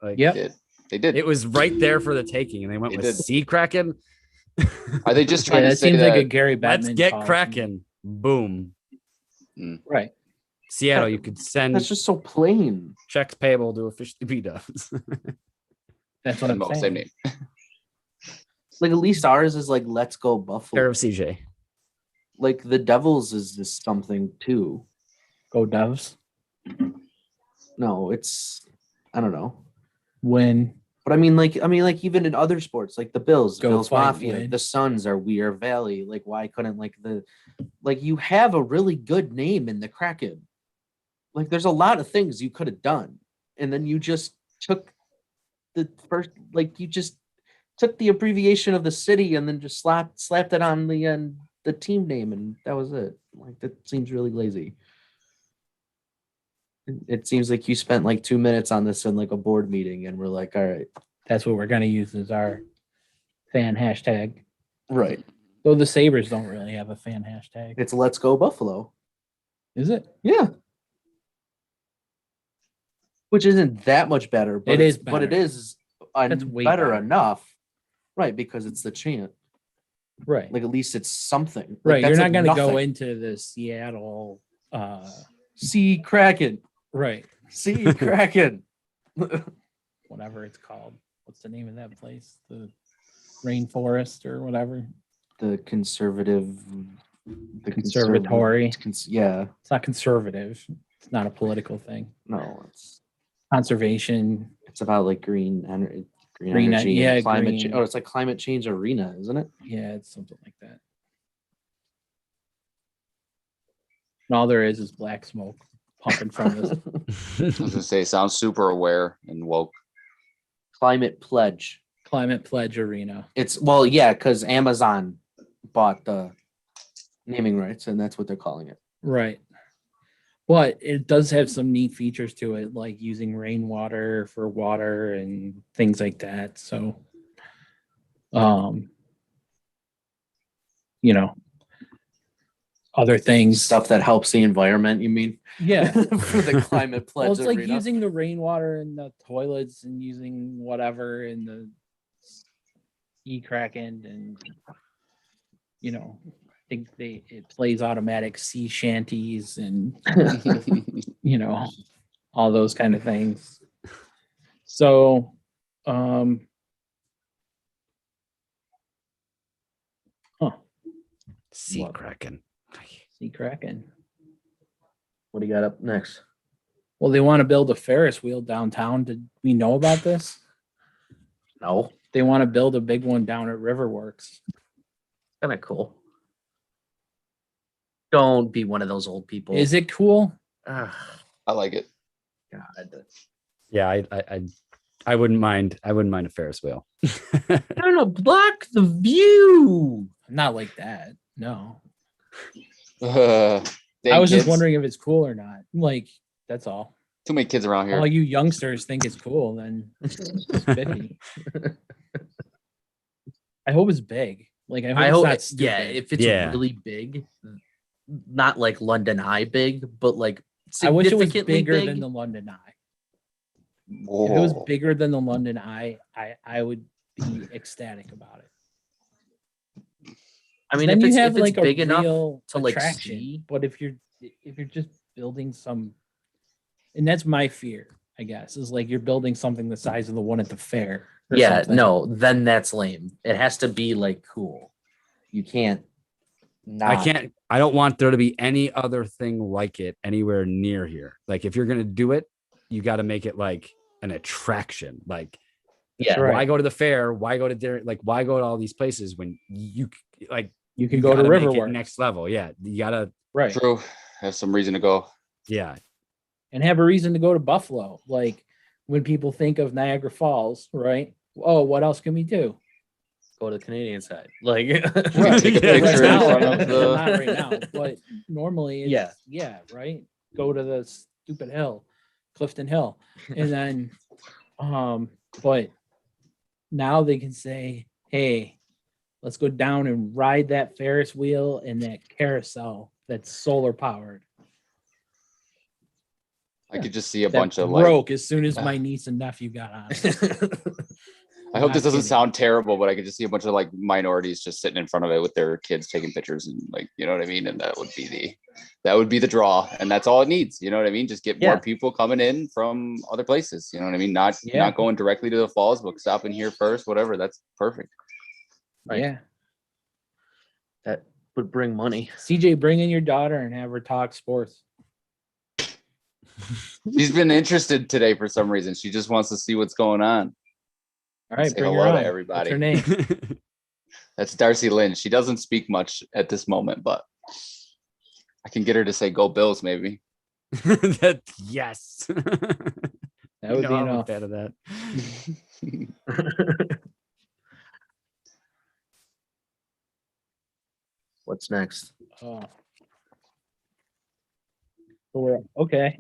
Like, Yep. They did. it was right there for the taking, and they went They with did. Sea Kraken. Are they just Yeah, trying to that say seems that? like a Gary Bettman. Let's get call. Kraken. Boom. Right. Seattle, you could send That's just so plain. checks payable to officially be dubs. That's what I'm saying. Same name. Like at least ours is like Let's Go Buffalo. Pair of CJ. Like the Devils is just something too. Go Doves. No, it's I don't know. Win. But I mean like even in other sports, like the Bills, Go Bills fight, Mafia, win. the Suns are We Are Valley. Like why couldn't like you have a really good name in the Kraken. Like there's a lot of things you could have done. And then you just took the first you just took the abbreviation of the city and then just slapped it on the team name, and that was it. Like that seems really lazy. It seems like you spent like 2 minutes on this in like a board meeting and we're like, all right. That's what we're going to use as our fan hashtag. Right. Though the Sabres don't really have a fan hashtag. It's Let's Go Buffalo. Is it? Yeah. Which isn't that much better, but It is but it better. is That's way better better. enough. Right, because it's the chant. Right. Like at least it's something. Like, Right. You're that's, not like, going to go nothing. into the Seattle. See Kraken. Right. See Kraken. Whatever it's called. What's the name of that place? The Rainforest or whatever. The conservative. The Conservatory. Yeah. It's not conservative. It's not a political thing. No, Conservation. it's about like green energy. Green, energy yeah, and climate green. change. Oh, it's like climate change arena, isn't it? Yeah, it's something like that. And all there is black smoke pumping from this. I was gonna say, sounds super aware and woke. Climate pledge. Climate Pledge Arena. It's because Amazon bought the naming rights, and that's what they're calling it. Right. But it does have some neat features to it, like using rainwater for water and things like that. So, other things. Stuff that helps the environment. You mean? Yeah. For the climate pledge. Well, it's like arena. using the rainwater in the toilets and using whatever in the e-kraken, and I think it plays automatic sea shanties and all those kind of things. So Sea What? Kraken. sea kraken. What do you got up next? Well, they want to build a Ferris wheel downtown. Did we know about this? No. They want to build a big one down at Riverworks. Kind of cool. Don't be one of those old people. Is it cool? Ugh, I like it. God. Yeah, I wouldn't mind. I wouldn't mind a Ferris wheel. Trying to block the view. Not like that. No. Dang I was just kids. wondering if it's cool or not. Like, that's all. Too many kids around here. All you youngsters think it's cool, then it's 50. I hope it's big. Like, I hope I it's hope, not stupid. yeah, if it's Yeah. really big, not like London Eye big, but like I wish it was significantly bigger big. than the London Eye. Whoa. If it was bigger than the London Eye, I would be ecstatic about it. I mean, Then if you it's, have if it's like a big enough real to like attraction. see, But if you're just building some, and that's my fear, I guess, is like you're building something the size of the one at the fair. Or yeah, something. no, then that's lame. It has to be like cool. You can't. Not. I don't want there to be any other thing like it anywhere near here. Like if you're gonna do it, you got to make it like an attraction. Like, Yeah, right. why go to the fair? Why go to dinner? Like, why go to all these places when you like You can go to gotta make it Riverworks. next level? Yeah, you gotta. Right. True. Have some reason to go. Yeah, And have a reason to go to Buffalo. Like when people think of Niagara Falls, right? Oh, what else can we do? Go to the Canadian side. Like, Right. Take a Yeah, picture in Right now, front of well, the. not right now, but normally it's, Yeah. right. Go to the stupid hill, Clifton Hill. And then but now they can say, hey, let's go down and ride that Ferris wheel and that carousel that's solar powered. I could just see a That bunch of like. broke as soon as my niece and nephew got on it. I hope this Not doesn't kidding. sound terrible, but I could just see a bunch of like minorities just sitting in front of it with their kids taking pictures and like, you know what I mean? And that would be the draw. And that's all it needs. You know what I mean? Just get Yeah. more people coming in from other places. You know what I mean? Not Yeah. going directly to the falls, but stopping here first, whatever. That's perfect. Right. Yeah. that would bring money. CJ, bring in your daughter and have her talk sports. She's been interested today for some reason. She just wants to see what's going on. All right, Say bring her hello on. to everybody. What's her name? That's Darcy Lynn. She doesn't speak much at this moment, but I can get her to say "Go Bills" maybe. that yes. That would be I'm a enough. fan of that. What's next? Oh. Okay.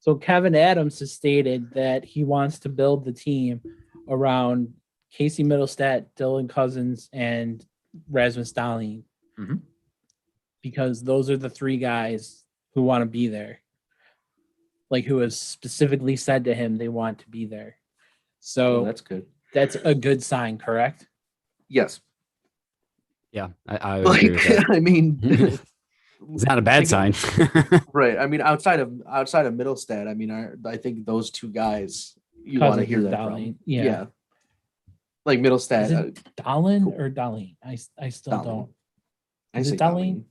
So Kevin Adams has stated that he wants to build the team around Casey Middlestat, Dylan Cousins, and Rasmus Dahlin. Mhm. Because those are the three guys who want to be there. Like who has specifically said to him they want to be there. So That's good. that's a good sign, correct? Yes. Yeah, I would agree with that. I mean, It's not a bad sign. right? I mean, outside of Middlestat, I mean, I think those two guys you want to Cousins hear and that Dahlin, from. yeah. Like Middlestat. Is it Dahlin cool. or Dahlin? I still Dahlin. don't. I Is say it Dahlin?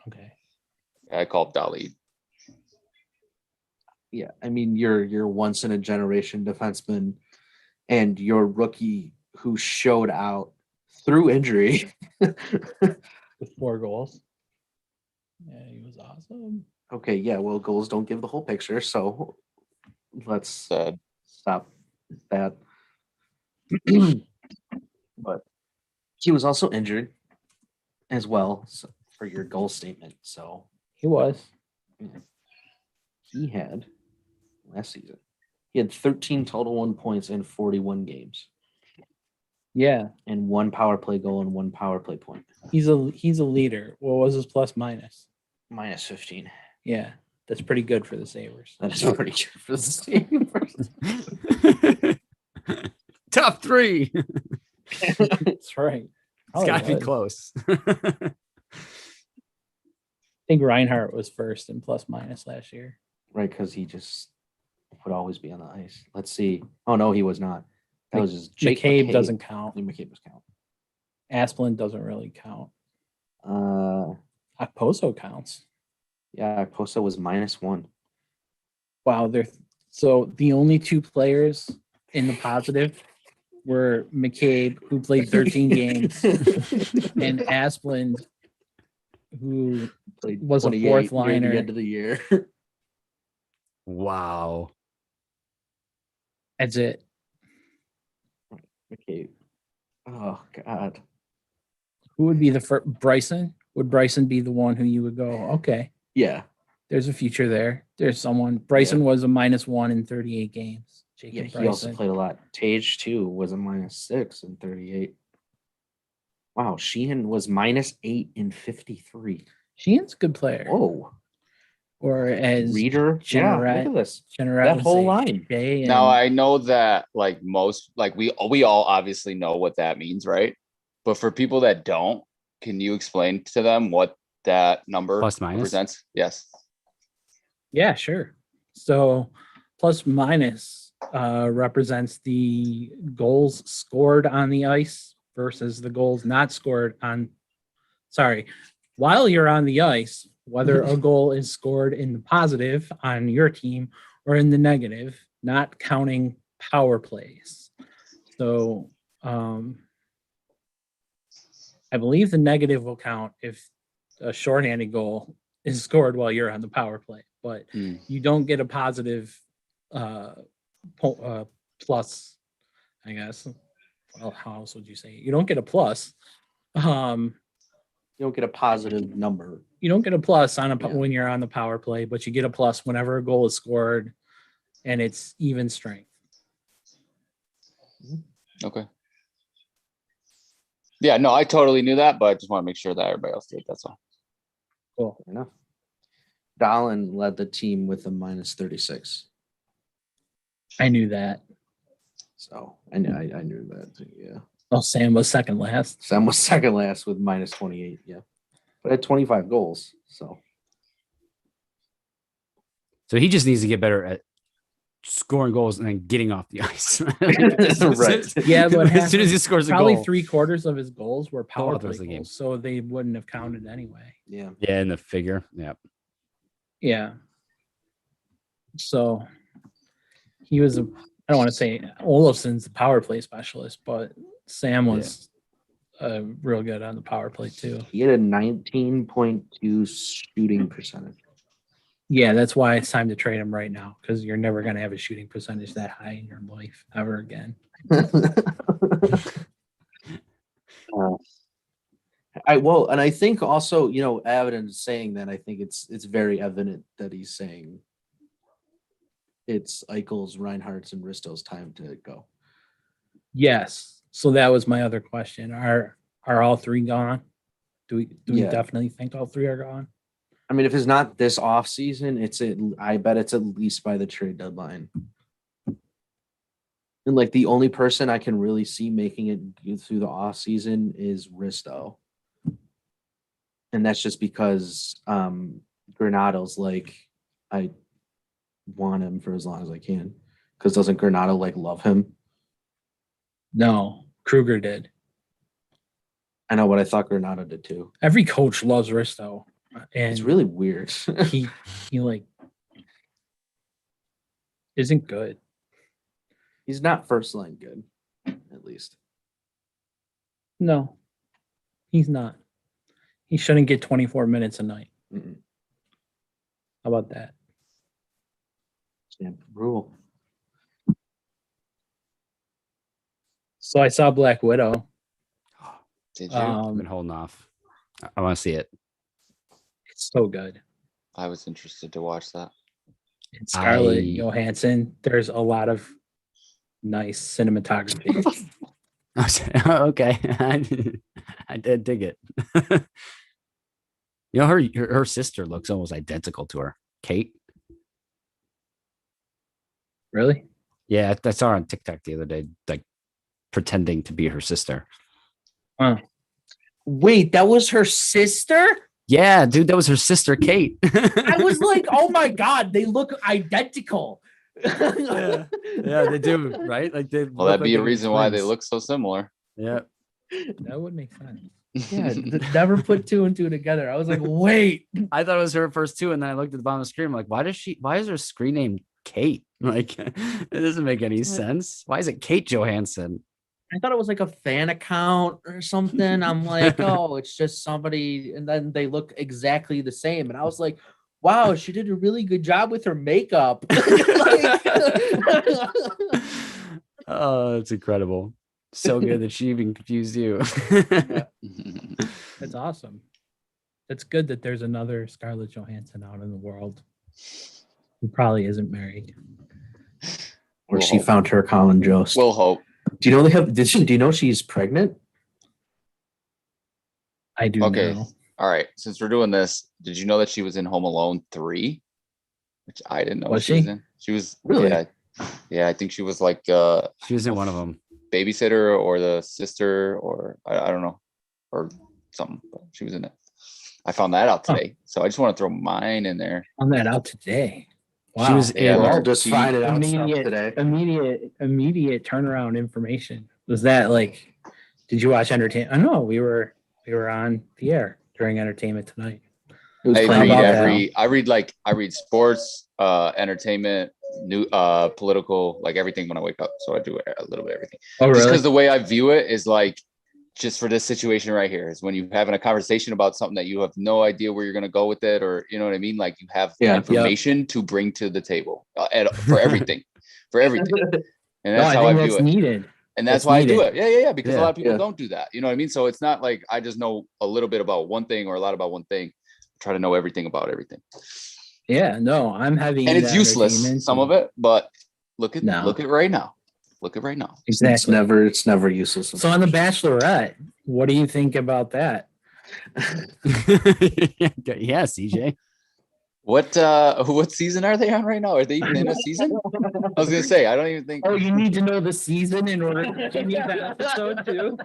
Okay. I call it Dali. Yeah, I mean, you're once in a generation defenseman, and your rookie who showed out through injury. With 4 goals. Yeah, he was awesome. Okay, yeah, well, goals don't give the whole picture, so let's Said stop that. But he was also injured as well, so, for your goal statement. So He was. he had last season. He had 13 total 1 points in 41 games, Yeah. and 1 power play goal and 1 power play point. He's a leader. What was his plus minus? Minus 15. Yeah. That's pretty good for the Sabres. That is pretty good for the team. Top 3. That's right. It's got to be was. close. I think Reinhardt was first in plus minus last year. Right, because he just would always be on the ice. Let's see. Oh no, he was not. That was just Jake McCabe doesn't count. McCabe was count. Asplund doesn't really count. Okposo counts. Yeah, Posa was -1. Wow, so the only 2 players in the positive were McCabe, who played 13 games, and Asplund, who Played was a 28 fourth near liner. the end of the year. Wow. That's it. McCabe. Oh God. Who would be the first? Bryson? Would Bryson be the one who you would go, okay, Yeah. there's a future there. There's someone. Bryson was a -1 in 38 games. Jacob Yeah, he Bryson. also played a lot. Tage too was a -6 in 38. Wow, Sheehan was -8 in 53. Sheehan's a good player. Whoa. or as Reader. Yeah, look Generette- at this. Generette That would whole say, line. Jay Now and I know that like most, like we all obviously know what that means, right? But for people that don't, can you explain to them what that number Plus minus? represents? Yes. yeah, sure. So plus minus represents the goals scored on the ice versus the goals not scored on. Sorry, while you're on the ice, whether a goal is scored in the positive on your team or in the negative, not counting power plays. So I believe the negative will count if a shorthanded goal is scored while you're on the power play, but Mm. you don't get a positive plus, I guess. Well, how else would you say it? You don't get a plus. You don't get a positive number. You don't get a plus on Yeah. when you're on the power play, but you get a plus whenever a goal is scored, and it's even strength. Okay. Yeah, no, I totally knew that, but I just want to make sure that everybody else did. That's all. Cool. Fair enough. Dallin led the team with a minus 36. I knew that. So I knew that too, yeah. Oh, Sam was second last. Sam was second last with minus 28, yeah. But had 25 goals. So he just needs to get better at scoring goals and then getting off the ice. Right. Yeah, but as soon as he scores a probably goal, 3/4 of his goals were power the play rest of the game. goals, so they wouldn't have counted anyway. yeah. yeah, in the figure, yeah. Yeah. So he was I don't want to say Olafson's the power play specialist, but Sam was real good on the power play too. He had a 19.2 shooting percentage. Yeah, that's why it's time to trade him right now, because you're never going to have a shooting percentage that high in your life ever again. And I think also, Avedon is saying that. I think it's very evident that he's saying it's Eichel's, Reinhardt's, and Risto's time to go. Yes. So that was my other question. Are all three gone? Do we Yeah. definitely think all three are gone? I mean, if it's not this off season, I bet it's at least by the trade deadline. And like the only person I can really see making it through the off season is Risto. And that's just because Granato's like, I want him for as long as I can. Because doesn't Granato like love him? No, Kruger did. I know, but I thought Granato did too. Every coach loves Risto, and It's really weird. he like isn't good. He's not first line good, at least. No, he's not. He shouldn't get 24 minutes a night. Mm-mm. How about that? Stamp rule. So I saw Black Widow. Did you? I've been holding off. I want to see it. It's so good. I was interested to watch that. And Scarlett I- Johansson. There's a lot of nice cinematography. Okay, I did dig it. Her sister looks almost identical to her, Kate. Really? Yeah, I saw her on TikTok the other day, like pretending to be her sister. Wait, that was her sister? Yeah, dude, that was her sister, Kate. I was like, oh my God, they look identical. yeah, they do, right? Like they. Well, that'd be a reason why they look so similar. Yeah, That would make sense. Yeah, never put two and two together. I was like, wait. I thought it was her first two, and then I looked at the bottom of the screen. I'm like, why is her screen name Kate? Like, it doesn't make any sense. Why is it Kate Johansson? I thought it was like a fan account or something. I'm like, oh, it's just somebody, and then they look exactly the same. And I was like, wow, she did a really good job with her makeup. Oh, that's incredible. So good that she even confused you. That's awesome. It's good that there's another Scarlett Johansson out in the world who probably isn't married. Or We'll she hope. found her Colin Jost. We'll hope. Do you know they have? Do you know she's pregnant? I do Okay. know. All right. Since we're doing this, did you know that she was in Home Alone 3? which I didn't know Was she was she? in. She was Really? Yeah, I think she was like She was in one of them. babysitter or the sister or I don't know or something. But she was in it. I found that out Huh. today, so I just want to throw mine in there. Found that out today. Wow. She was Yeah, in. well, Well, just she- find it out stuff immediate, today. immediate turnaround information. Was that like? Did you watch entertainment? I know we were on the air during entertainment tonight. It was I playing read about about that. I read sports, entertainment, new political, like everything when I wake up. So I do a little bit of everything. Oh, Just really? because the way I view it is like just for this situation right here is when you're having a conversation about something that you have no idea where you're going to go with it, or you know what I mean, like you have Yeah. information to bring to the table for everything, and No, that's I how I think view that's it. needed. And that's That's why I do needed. it. Yeah. Because a lot of people Yeah. don't do that. You know what I mean? So it's not like I just know a little bit about one thing or a lot about one thing. I try to know everything about everything. Yeah, no, I'm heavy. And into it's useless, entertainment some and- of it, but look at No. right now. Look at right now. Exactly. it's never useless. So on the Bachelorette, what do you think about that? Yeah, CJ. What season are they on right now? Are they even in a season? I was gonna say, I don't even think Oh, you need to know the season in order to need that episode too.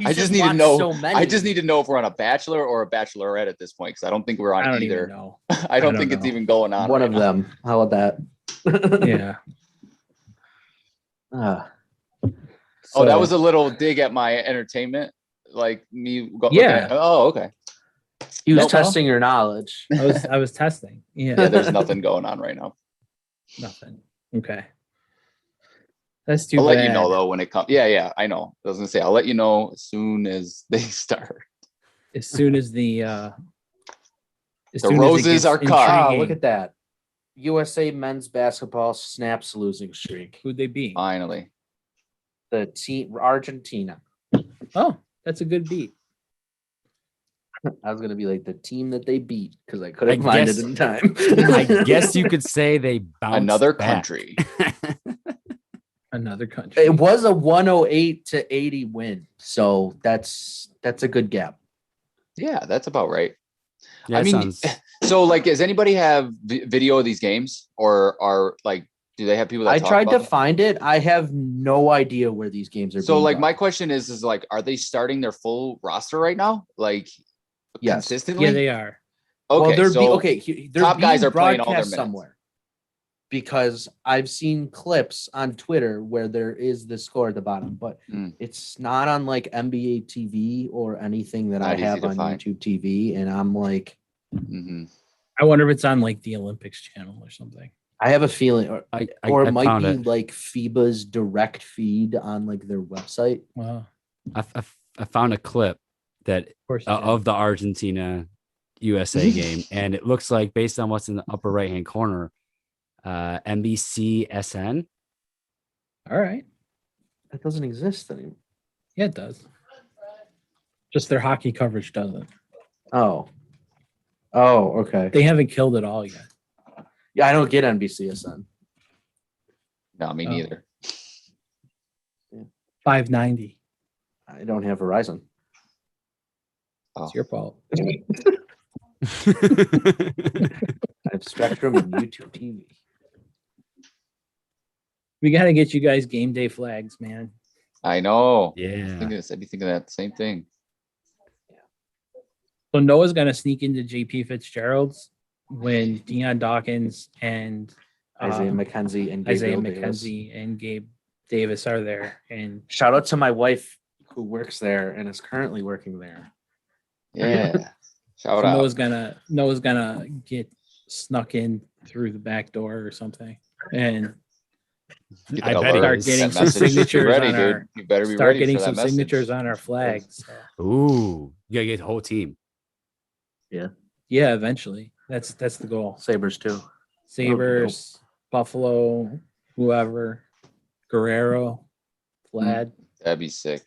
I just need to know. I just need to know if we're on a Bachelor or a Bachelorette at this point, because I don't think we're on I don't either. even know. I don't don't think it's know. even going on. One right of now. them. How about that? Yeah. Ah, Oh, that So- was a little dig at my entertainment, like me. Yeah. Oh, okay. he was Nope. testing your knowledge. I was testing. Yeah. Yeah, there's nothing going on right now. Nothing. Okay. That's too I'll bad. let you know though when it comes. Yeah, I know. I was gonna say I'll let you know as soon as they start. As soon as the as The soon as it roses gets are cut. Ah, intriguing. look at that. USA men's basketball snaps losing streak. Who'd they be? Finally, The team Argentina. Oh, that's a good beat. I was gonna be like the team that they beat because I couldn't I find guess- it in time. I guess you could say they bounced another back. country. Another country. It was a 108-80 win, so that's a good gap. Yeah, that's about right. Yeah, I it mean, sounds. so like, does anybody have video of these games, or are like, do they have people that I talk tried about to them? find it. I have no idea where these games are. So being like, done. my question is like, are they starting their full roster right now? Like, Yes. consistently? Yeah, they are. Okay, well, they're so they're top guys being are playing all their broadcast minutes. somewhere. Because I've seen clips on Twitter where there is the score at the bottom, but Mm. it's not on like NBA TV or anything that Not I easy have to on find. YouTube TV. And I'm like, Mhm. I wonder if it's on like the Olympics channel or something. I have a feeling, or I it might found be it. like FIBA's direct feed on like their website. Wow. I found a clip that Of course. you can. of the Argentina USA game, and it looks like based on what's in the upper right hand corner, NBC SN. All right. That doesn't exist anymore. Yeah, it does. Just their hockey coverage doesn't. Oh, okay. They haven't killed it all yet. Yeah, I don't get NBCSN. No, me Oh. neither. 590. I don't have Verizon. Oh. It's your fault. I have Spectrum and YouTube TV. We got to get you guys game day flags, man. I know. Yeah. I'd be thinking that same thing. So Noah's going to sneak into JP Fitzgerald's when Deion Dawkins and Isaiah McKenzie and Isaiah Gabriel Davis. McKenzie and Gabe Davis are there. And Shout out to my wife who works there and is currently working there. Yeah. Shout so out. Noah's gonna get snuck in through the back door or something and Get I that bet he alert, start getting that some message. Be signatures ready, on dude. our You better be start ready getting for some that message. signatures on our flags. So, Ooh, you gotta get the whole team. yeah, eventually. That's the goal. Sabres too. Sabres, Buffalo, whoever, Guerrero, Vlad, That'd be sick.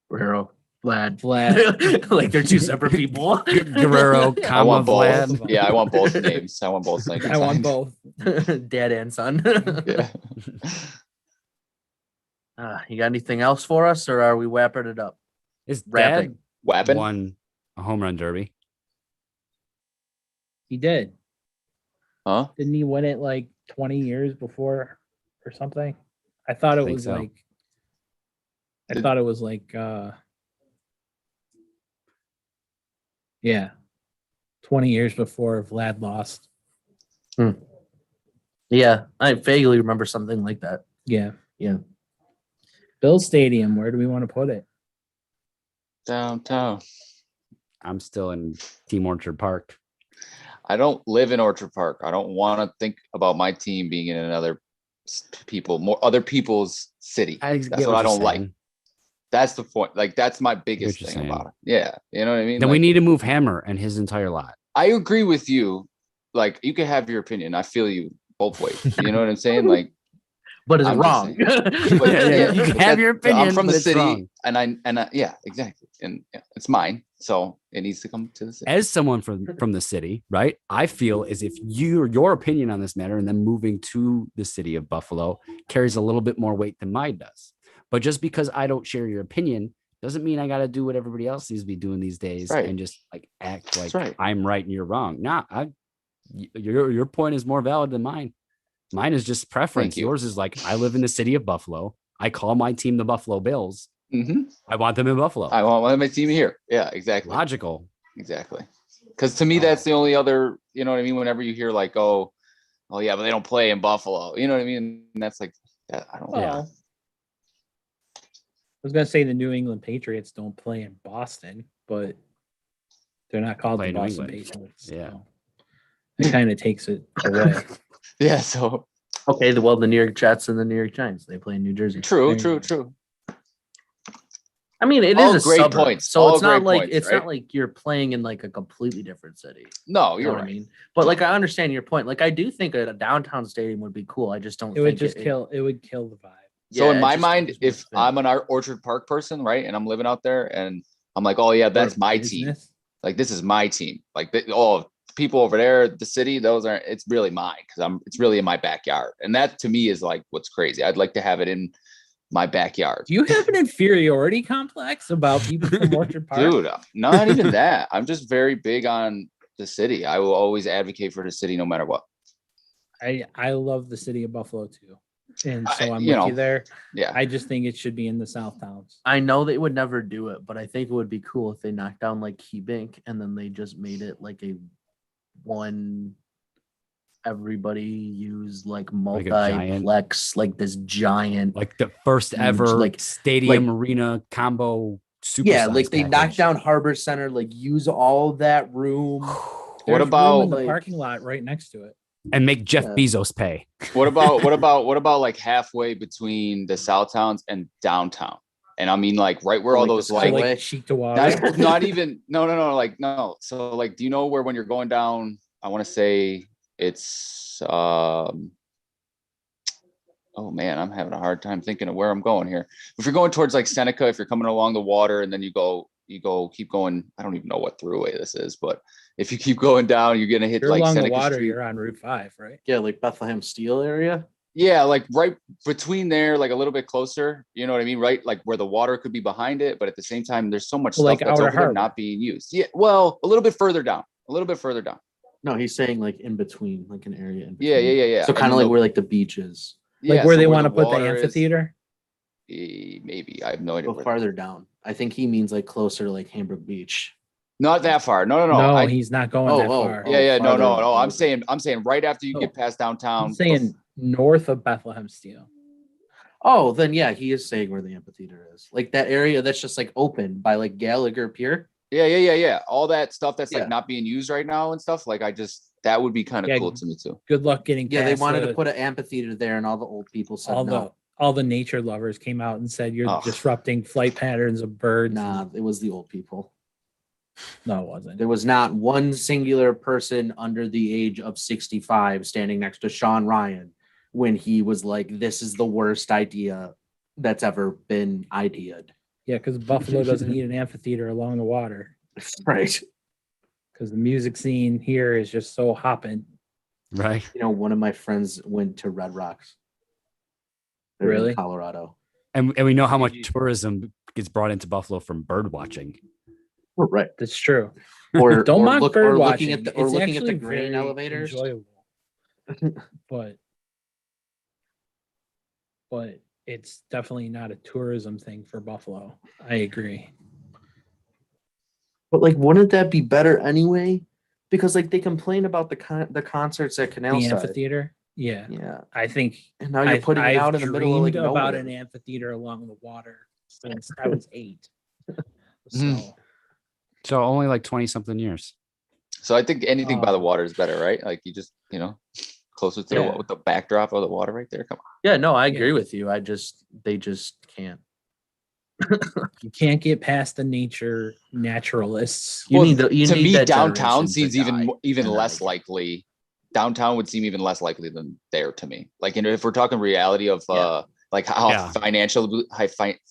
Guerrero, Vlad. Vlad. Like they're two separate people. Guerrero, I comma want both. Vlad. Yeah, I want both names. I want both things. I want both. Dad and son. Yeah. You got anything else for us, or are we wrapping it up? His Rapping. dad Weapon. won a home run derby. He did. Huh? Didn't he win it like 20 years before or something? I thought it think was so. like. I Did- thought it was like. Yeah, 20 years before Vlad lost. Yeah, I vaguely remember something like that. Yeah. Yeah. Bill Stadium. Where do we want to put it? Downtown. I'm still in Team Orchard Park. I don't live in Orchard Park. I don't want to think about my team being in another other people's city. That's what I don't like. That's the point. Like, that's my biggest you're thing saying. about it. Yeah. You know what I mean? Then we Like, need to move Hammer and his entire lot. I agree with you. Like, you can have your opinion. I feel you both ways. You know what I'm saying? Like, But it's I'm just wrong. but Yeah, you can have your opinion, I'm from but the it's city, wrong. and I yeah, exactly, and yeah, it's mine, so it needs to come to the city. As someone from the city, right? I feel as if your opinion on this matter and then moving to the city of Buffalo carries a little bit more weight than mine does. But just because I don't share your opinion doesn't mean I got to do what everybody else needs to be doing these days Right. and just like act like right. I'm right and you're wrong. Nah, your point is more valid than mine. Mine is just preference. you. Yours is like, I live in the city of Buffalo. I call my team the Buffalo Bills. Mm-hmm. I want them in Buffalo. I want my team here. Yeah, exactly. Logical. Exactly. Because to me, that's the only other. You know what I mean? Whenever you hear like, oh yeah, but they don't play in Buffalo. You know what I mean? And that's like, I don't. Yeah. Well, I was gonna say the New England Patriots don't play in Boston, but they're not called Play the in New Boston England. Patriots. Yeah. So it kind of takes it away. Yeah. So Okay, well, the New York Jets and the New York Giants, they play in New Jersey. true. There you True. I mean, it All is a great suburb, points. so All it's not great like points, it's right? not like you're playing in like a completely different city. No, You you're know what right. I mean? But like, I understand your point. Like, I do think a downtown stadium would be cool. I just don't. It would think just kill. It would kill the vibe. So in it my just- mind, it just if wouldn't I'm an Orchard Park person, right, and I'm living out there, and I'm like, oh yeah, that's For my team. business. Like, this is my team. Like, people over there, the city, those aren't. It's really mine because it's really in my backyard, and that to me is like what's crazy. I'd like to have it in my backyard, Do you have an inferiority complex about people from Orchard Park? dude. Not even that. I'm just very big on the city. I will always advocate for the city, no matter what. I love the city of Buffalo too, and so I'm you with know, you there. Yeah, I just think it should be in the South Towns. I know they would never do it, but I think it would be cool if they knocked down like Key Bank and then they just made it like a one. Everybody use like Like a giant- multiplex, like this giant. Like the first Huge, ever like- stadium arena combo super. Yeah, like they knock down Harbor Center, like use all that room. What There's room about in the like- parking lot right next to it? and make Jeff Yeah. Bezos pay. what about like halfway between the South Towns and downtown? And I mean, like right where all Like the those So, like like chic to water. That's not even no. Like no. So like, do you know where when you're going down? I want to say it's. Oh man, I'm having a hard time thinking of where I'm going here. If you're going towards like Seneca, if you're coming along the water, and then keep going. I don't even know what throughway this is, but if you keep going down, you're gonna hit You're like along Seneca the water. Street. You're on Route 5, right? Yeah, like Bethlehem Steel area. Yeah, like right between there, like a little bit closer. You know what I mean, right? Like where the water could be behind it, but at the same time, there's so much Well, stuff like that's Outer over there Harbor. not being used. Yeah, well, a little bit further down. No, he's saying like in between, like an area. In Yeah. between. So And kind of then like where like the beach is. Like yeah, where so they want to the put the water is- amphitheater. Maybe I have no idea. Go where farther down. I think he means like closer to like Hamburg Beach. Not that far. No. No, I, he's not going Oh, that oh, far. oh. yeah. No. farther. I'm saying right after you Oh. get past downtown. I'm saying north of Bethlehem Steel. Oh, then yeah, he is saying where the amphitheater is. Like that area that's just like open by like Gallagher Pier. Yeah. All that stuff that's Yeah. like not being used right now and stuff. Like that would be kind of Yeah. cool to me too. Good luck getting. Yeah, they past wanted the- to put an amphitheater there, and all the old people said no. all the nature lovers came out and said you're Oh. disrupting flight patterns of birds. Nah, it was the old people. No, it wasn't. There was not one singular person under the age of 65 standing next to Sean Ryan when he was like, "This is the worst idea that's ever been ideated." Yeah, because Buffalo doesn't need an amphitheater along the water Right. because the music scene here is just so hopping. Right. You know, one of my friends went to Red Rocks. They're in Really? Colorado. And we know how much tourism gets brought into Buffalo from bird watching. Right. That's true. Or Don't or mock look, bird or watching. looking at the or It's looking at the actually grain very elevators. enjoyable. but it's definitely not a tourism thing for Buffalo. I agree. But like, wouldn't that be better anyway? Because like they complain about the concerts at Canal The Side. amphitheater. Yeah. Yeah, I think and now you're putting it out in the middle of like dreamed about nowhere. an amphitheater along the water since I was 8. Mhm. So So only like 20 something years. So I think anything by the Oh. water is better, right? Like you just, closer to Yeah. with the backdrop of the water right there. Come on. Yeah, no, I agree Yeah. with you. They just can't. you can't get past the nature naturalists. You Well, need you to need me, that downtown generation to seems even die, even and then less they can- likely. Downtown would seem even less likely than there to me. Like, if we're talking reality of Yeah. like how Yeah.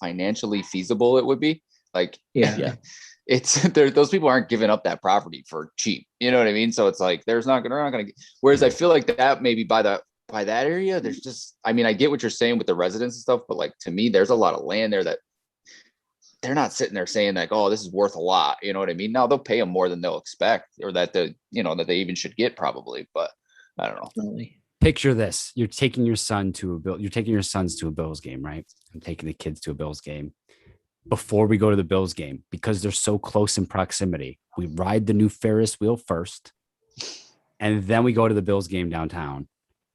financially feasible it would be, like Yeah. it's there. Those people aren't giving up that property for cheap. You know what I mean? So it's like they're not gonna. Whereas I feel like that maybe by that area, there's just. I mean, I get what you're saying with the residents and stuff, but like to me, there's a lot of land there that they're not sitting there saying like, oh, this is worth a lot. You know what I mean? Now they'll pay them more than they'll expect, or that that they even should get probably. But I don't know. Definitely. Picture this. You're taking your sons to a Bills game, right? I'm taking the kids to a Bills game. Before we go to the Bills game, because they're so close in proximity, we ride the new Ferris wheel first, and then we go to the Bills game downtown.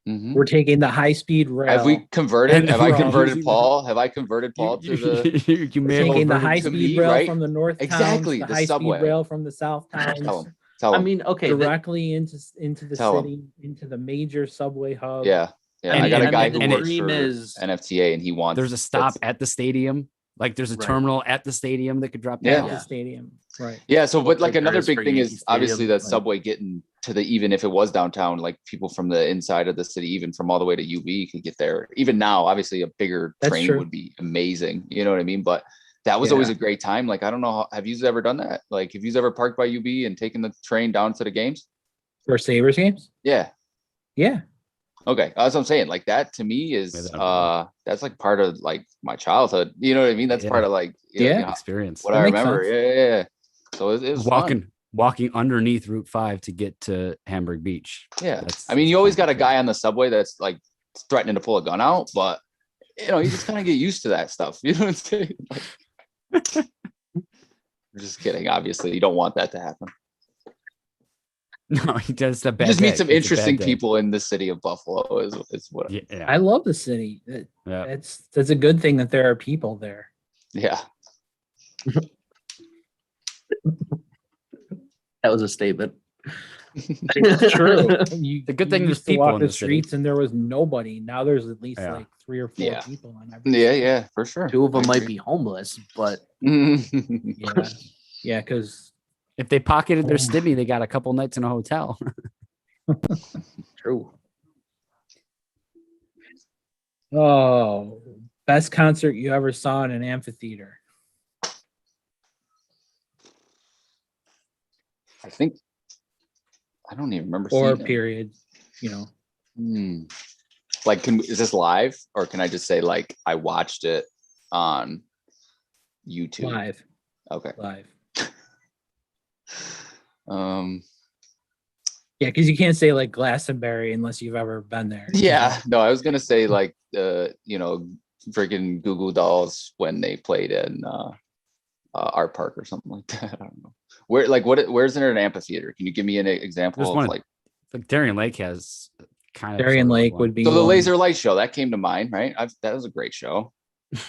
Mhm. We're taking the high-speed rail. Have we converted? And Have I we're all converted using Paul? Have I converted Paul to the? you We're may have taking the converted- high-speed me, rail right? from the north Exactly, towns, the the high-speed subway. rail from the south Tell towns, him. Tell him. I mean, okay, directly into the Tell 'em. city, into the major subway hub. Yeah. I I mean, got a I guy mean, who the works dream for is- NFTA, and he wants. there's a stop that's- at the stadium. Like there's a Right. terminal at the stadium that could drop Yeah. At down. the Yeah. stadium. Right. Yeah. So, but like there another is big for thing Yankee is obviously Stadium, the like- subway getting to the, even if it was downtown, like people from the inside of the city, even from all the way to UB could get there. Even now, obviously a bigger That's train true. would be amazing. You know what I mean? But that was Yeah. always a great time. Like, I don't know, have you ever done that? Like, have you ever parked by UB and taken the train down to the games? For Sabres games? Yeah. Yeah. Okay. That's what I'm saying. Like that to me is, Without that's like part of like my childhood. You know what I mean? That's part Yeah. of like, Yeah. Experience. what That I makes remember. sense. Yeah. So it was fun. Walking underneath Route 5 to get to Hamburg Beach. Yeah. That's- I mean, that's you always fun. got a guy on the subway that's like threatening to pull a gun out, but you just kind of get used to that stuff. You know what I'm saying? Like, I'm just kidding. Obviously, you don't want that to happen. No, he does a You bad just meet day. some It's a interesting bad day. people in the city of Buffalo is what. Yeah, yeah. I love the city. Yeah. That's a good thing that there are people there. Yeah. That was a statement. It's true. You, The good you thing there's used to people walk in the the city. streets and there was nobody. Now there's at least Yeah. like 3 or 4 Yeah. people on every Yeah. street. Yeah. For sure. Two of them I might agree. be homeless, but Yeah. Yeah, because If they pocketed their Oh. stimmy, they got a couple nights in a hotel. true. best concert you ever saw in an amphitheater. I think I don't even remember Or seeing it. period. You know. Like, is this live, or can I just say like I watched it on YouTube? Live. Okay. Live. Yeah, because you can't say like Glastonbury unless you've ever been there. no, I was gonna say like freaking Goo Goo Dolls when they played in Art Park or something like that. I don't know. Where's there an amphitheater? Can you give me an example There's of one like Darien Lake has kind of Darien sort of Lake one. would be so the one. laser light show that came to mind, right? That was a great show.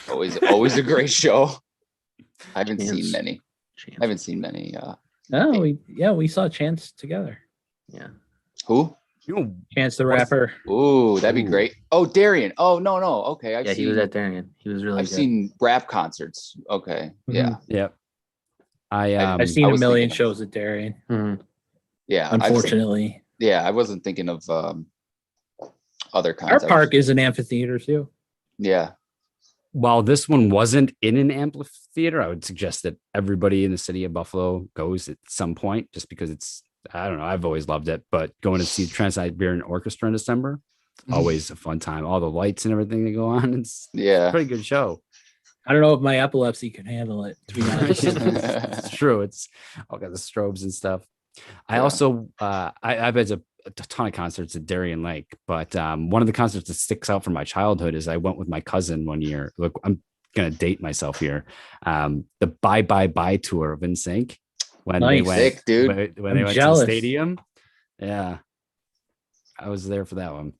Always a great show. I haven't seen Chance. many. Chance. I haven't seen many. No, we saw Chance together. Yeah. Who? You know, Chance the What's- rapper. Ooh, that'd be Ooh. great. Oh, Darien. Oh, no. Okay, Yeah, he was at Darien. He was really I've good. seen rap concerts. Okay, yeah, yeah. I've seen I a was million thinking of- shows at Darien. Mhm. yeah. Unfortunately, I wasn't thinking of other our concerts. park is an amphitheater too. Yeah, While this one wasn't in an amphitheater, I would suggest that everybody in the city of Buffalo goes at some point, just because it's, I don't know, I've always loved it. But going to see Trans-Siberian Orchestra in December, always a fun time. All the lights and everything that go on, it's a yeah. pretty good show. I don't know if my epilepsy can handle it. To be honest, It's true. It's all got the strobes and stuff. I Yeah. also I've as a a ton of concerts at Darien Lake, but one of the concerts that sticks out from my childhood is I went with my cousin one year. Look, I'm gonna date myself here. The Bye Bye Bye tour of NSYNC when they Nice. went Sick, dude. when I'm they went jealous. to the stadium. Yeah, I was there for that one.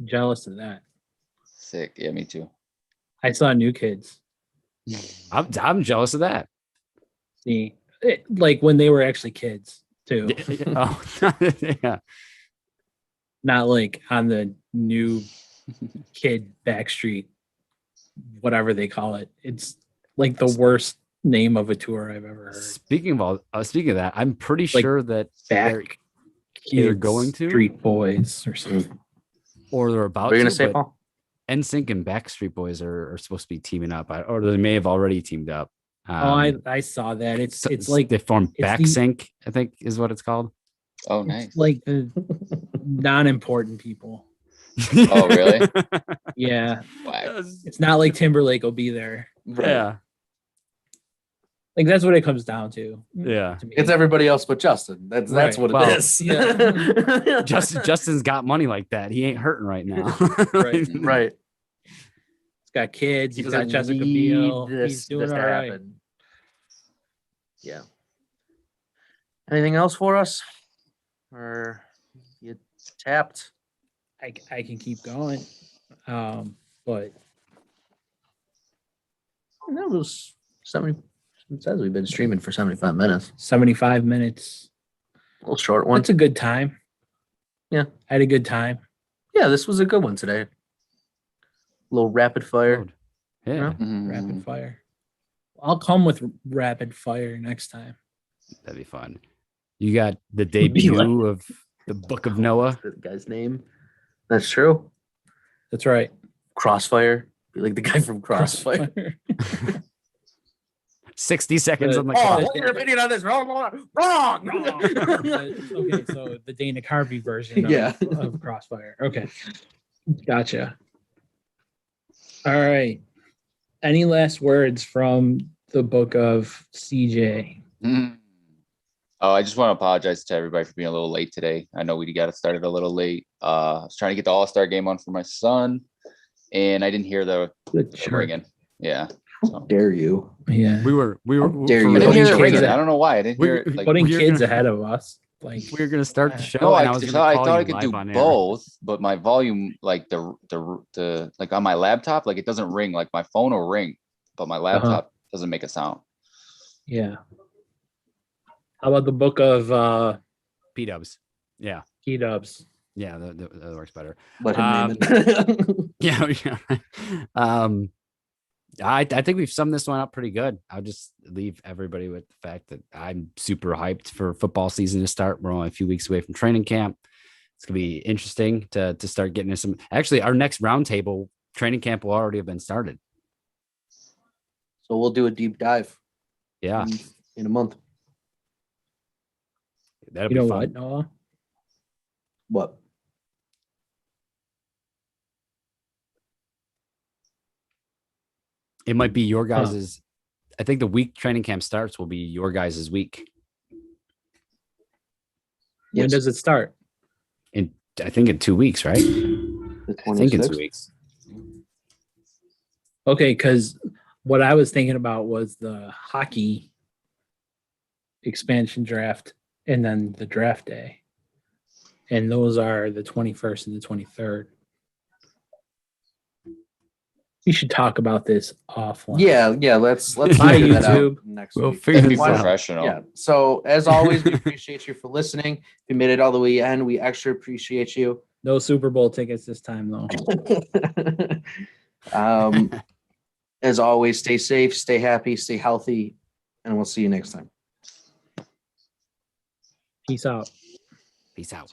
Jealous of that. Sick. Yeah, me too. I saw New Kids. I'm jealous of that. See, like when they were actually kids too, Oh, yeah. not like on the new kid backstreet, whatever they call it. It's like the worst name of a tour I've ever heard. Speaking of that, I'm pretty Like, sure that they're Back either Kids, going to Street Boys or something. or they're about What are you to. gonna say, but Paul? NSYNC and Backstreet Boys are supposed to be teaming up, or they may have already teamed up. I saw that. It's like they formed it's the- BackSync, I think is what it's called. Oh, nice. it's like the non-important people. Oh, really? Yeah, Whack. it's not like Timberlake will be there. Yeah, Like that's what it comes down to. yeah. to me. It's everybody else but Justin. That's Right. what it Well, is. yeah. Justin's got money like that. He ain't hurting right now. Right. right. He's got kids. He He's got doesn't Jessica need Biel. this, He's doing this all to right. happen. Yeah. Anything else for us? Or you tapped? I can keep going, but That was 70. It says we've been streaming for 75 minutes. 75 minutes. A little short one. That's a good time. Yeah. I had a good time. Yeah, this was a good one today. A little rapid fire. Yeah, Mhm. Rapid fire. I'll come with rapid fire next time. that'd be fun. You got the Be like- debut of the Book of Noah. The guy's name. That's true. That's right. Crossfire. Be like the guy from Crossfire. 60 seconds on the Oh, clock. what's your opinion on this? Wrong. Okay, so the Dana Carvey version Yeah. of Crossfire. Okay. Gotcha. All right. Any last words from the book of CJ? Mhm. Oh, I just want to apologize to everybody for being a little late today. I know we got it started a little late. I was trying to get the All-Star game on for my son, and I didn't hear the ringing. Yeah. So. Dare you? Yeah. We were dare for you. I didn't real, hear Putting it ringing. kids I don't know why. I didn't hear it. we- Like, Putting We're kids gonna- ahead of us. Like we were gonna start the show, no, and I was gonna I call thought you I could live do on air. both, but my volume, like the like on my laptop, like it doesn't ring. Like my phone will ring, but my laptop doesn't make a sound. yeah. How about the book of P-dubs. Yeah, P-dubs? yeah, that works better. Let him name it. Yeah, yeah. I think we've summed this one up pretty good. I'll just leave everybody with the fact that I'm super hyped for football season to start. We're only a few weeks away from training camp. It's gonna be interesting to start getting into some. Actually, our next roundtable training camp will already have been started. So we'll do a deep dive Yeah, in a month. that'll You be know fun. what, Noah? What? It might be your guys's. I think the week training camp starts will be your guys's week. When does it start? I think in 2 weeks, right? The I think in 2 26th? weeks. Okay, because what I was thinking about was the hockey expansion draft and then the draft day. And those are the 21st and the 23rd. We should talk about this offline. Yeah. Let's Bye, figure that out YouTube. next We'll week. figure That'd be this Why out. not? professional. Yeah. So as always, we appreciate you for listening. If you made it all the way in, we extra appreciate you. No Super Bowl tickets this time, though. As always, stay safe, stay happy, stay healthy, and we'll see you next time. Peace out. Peace out.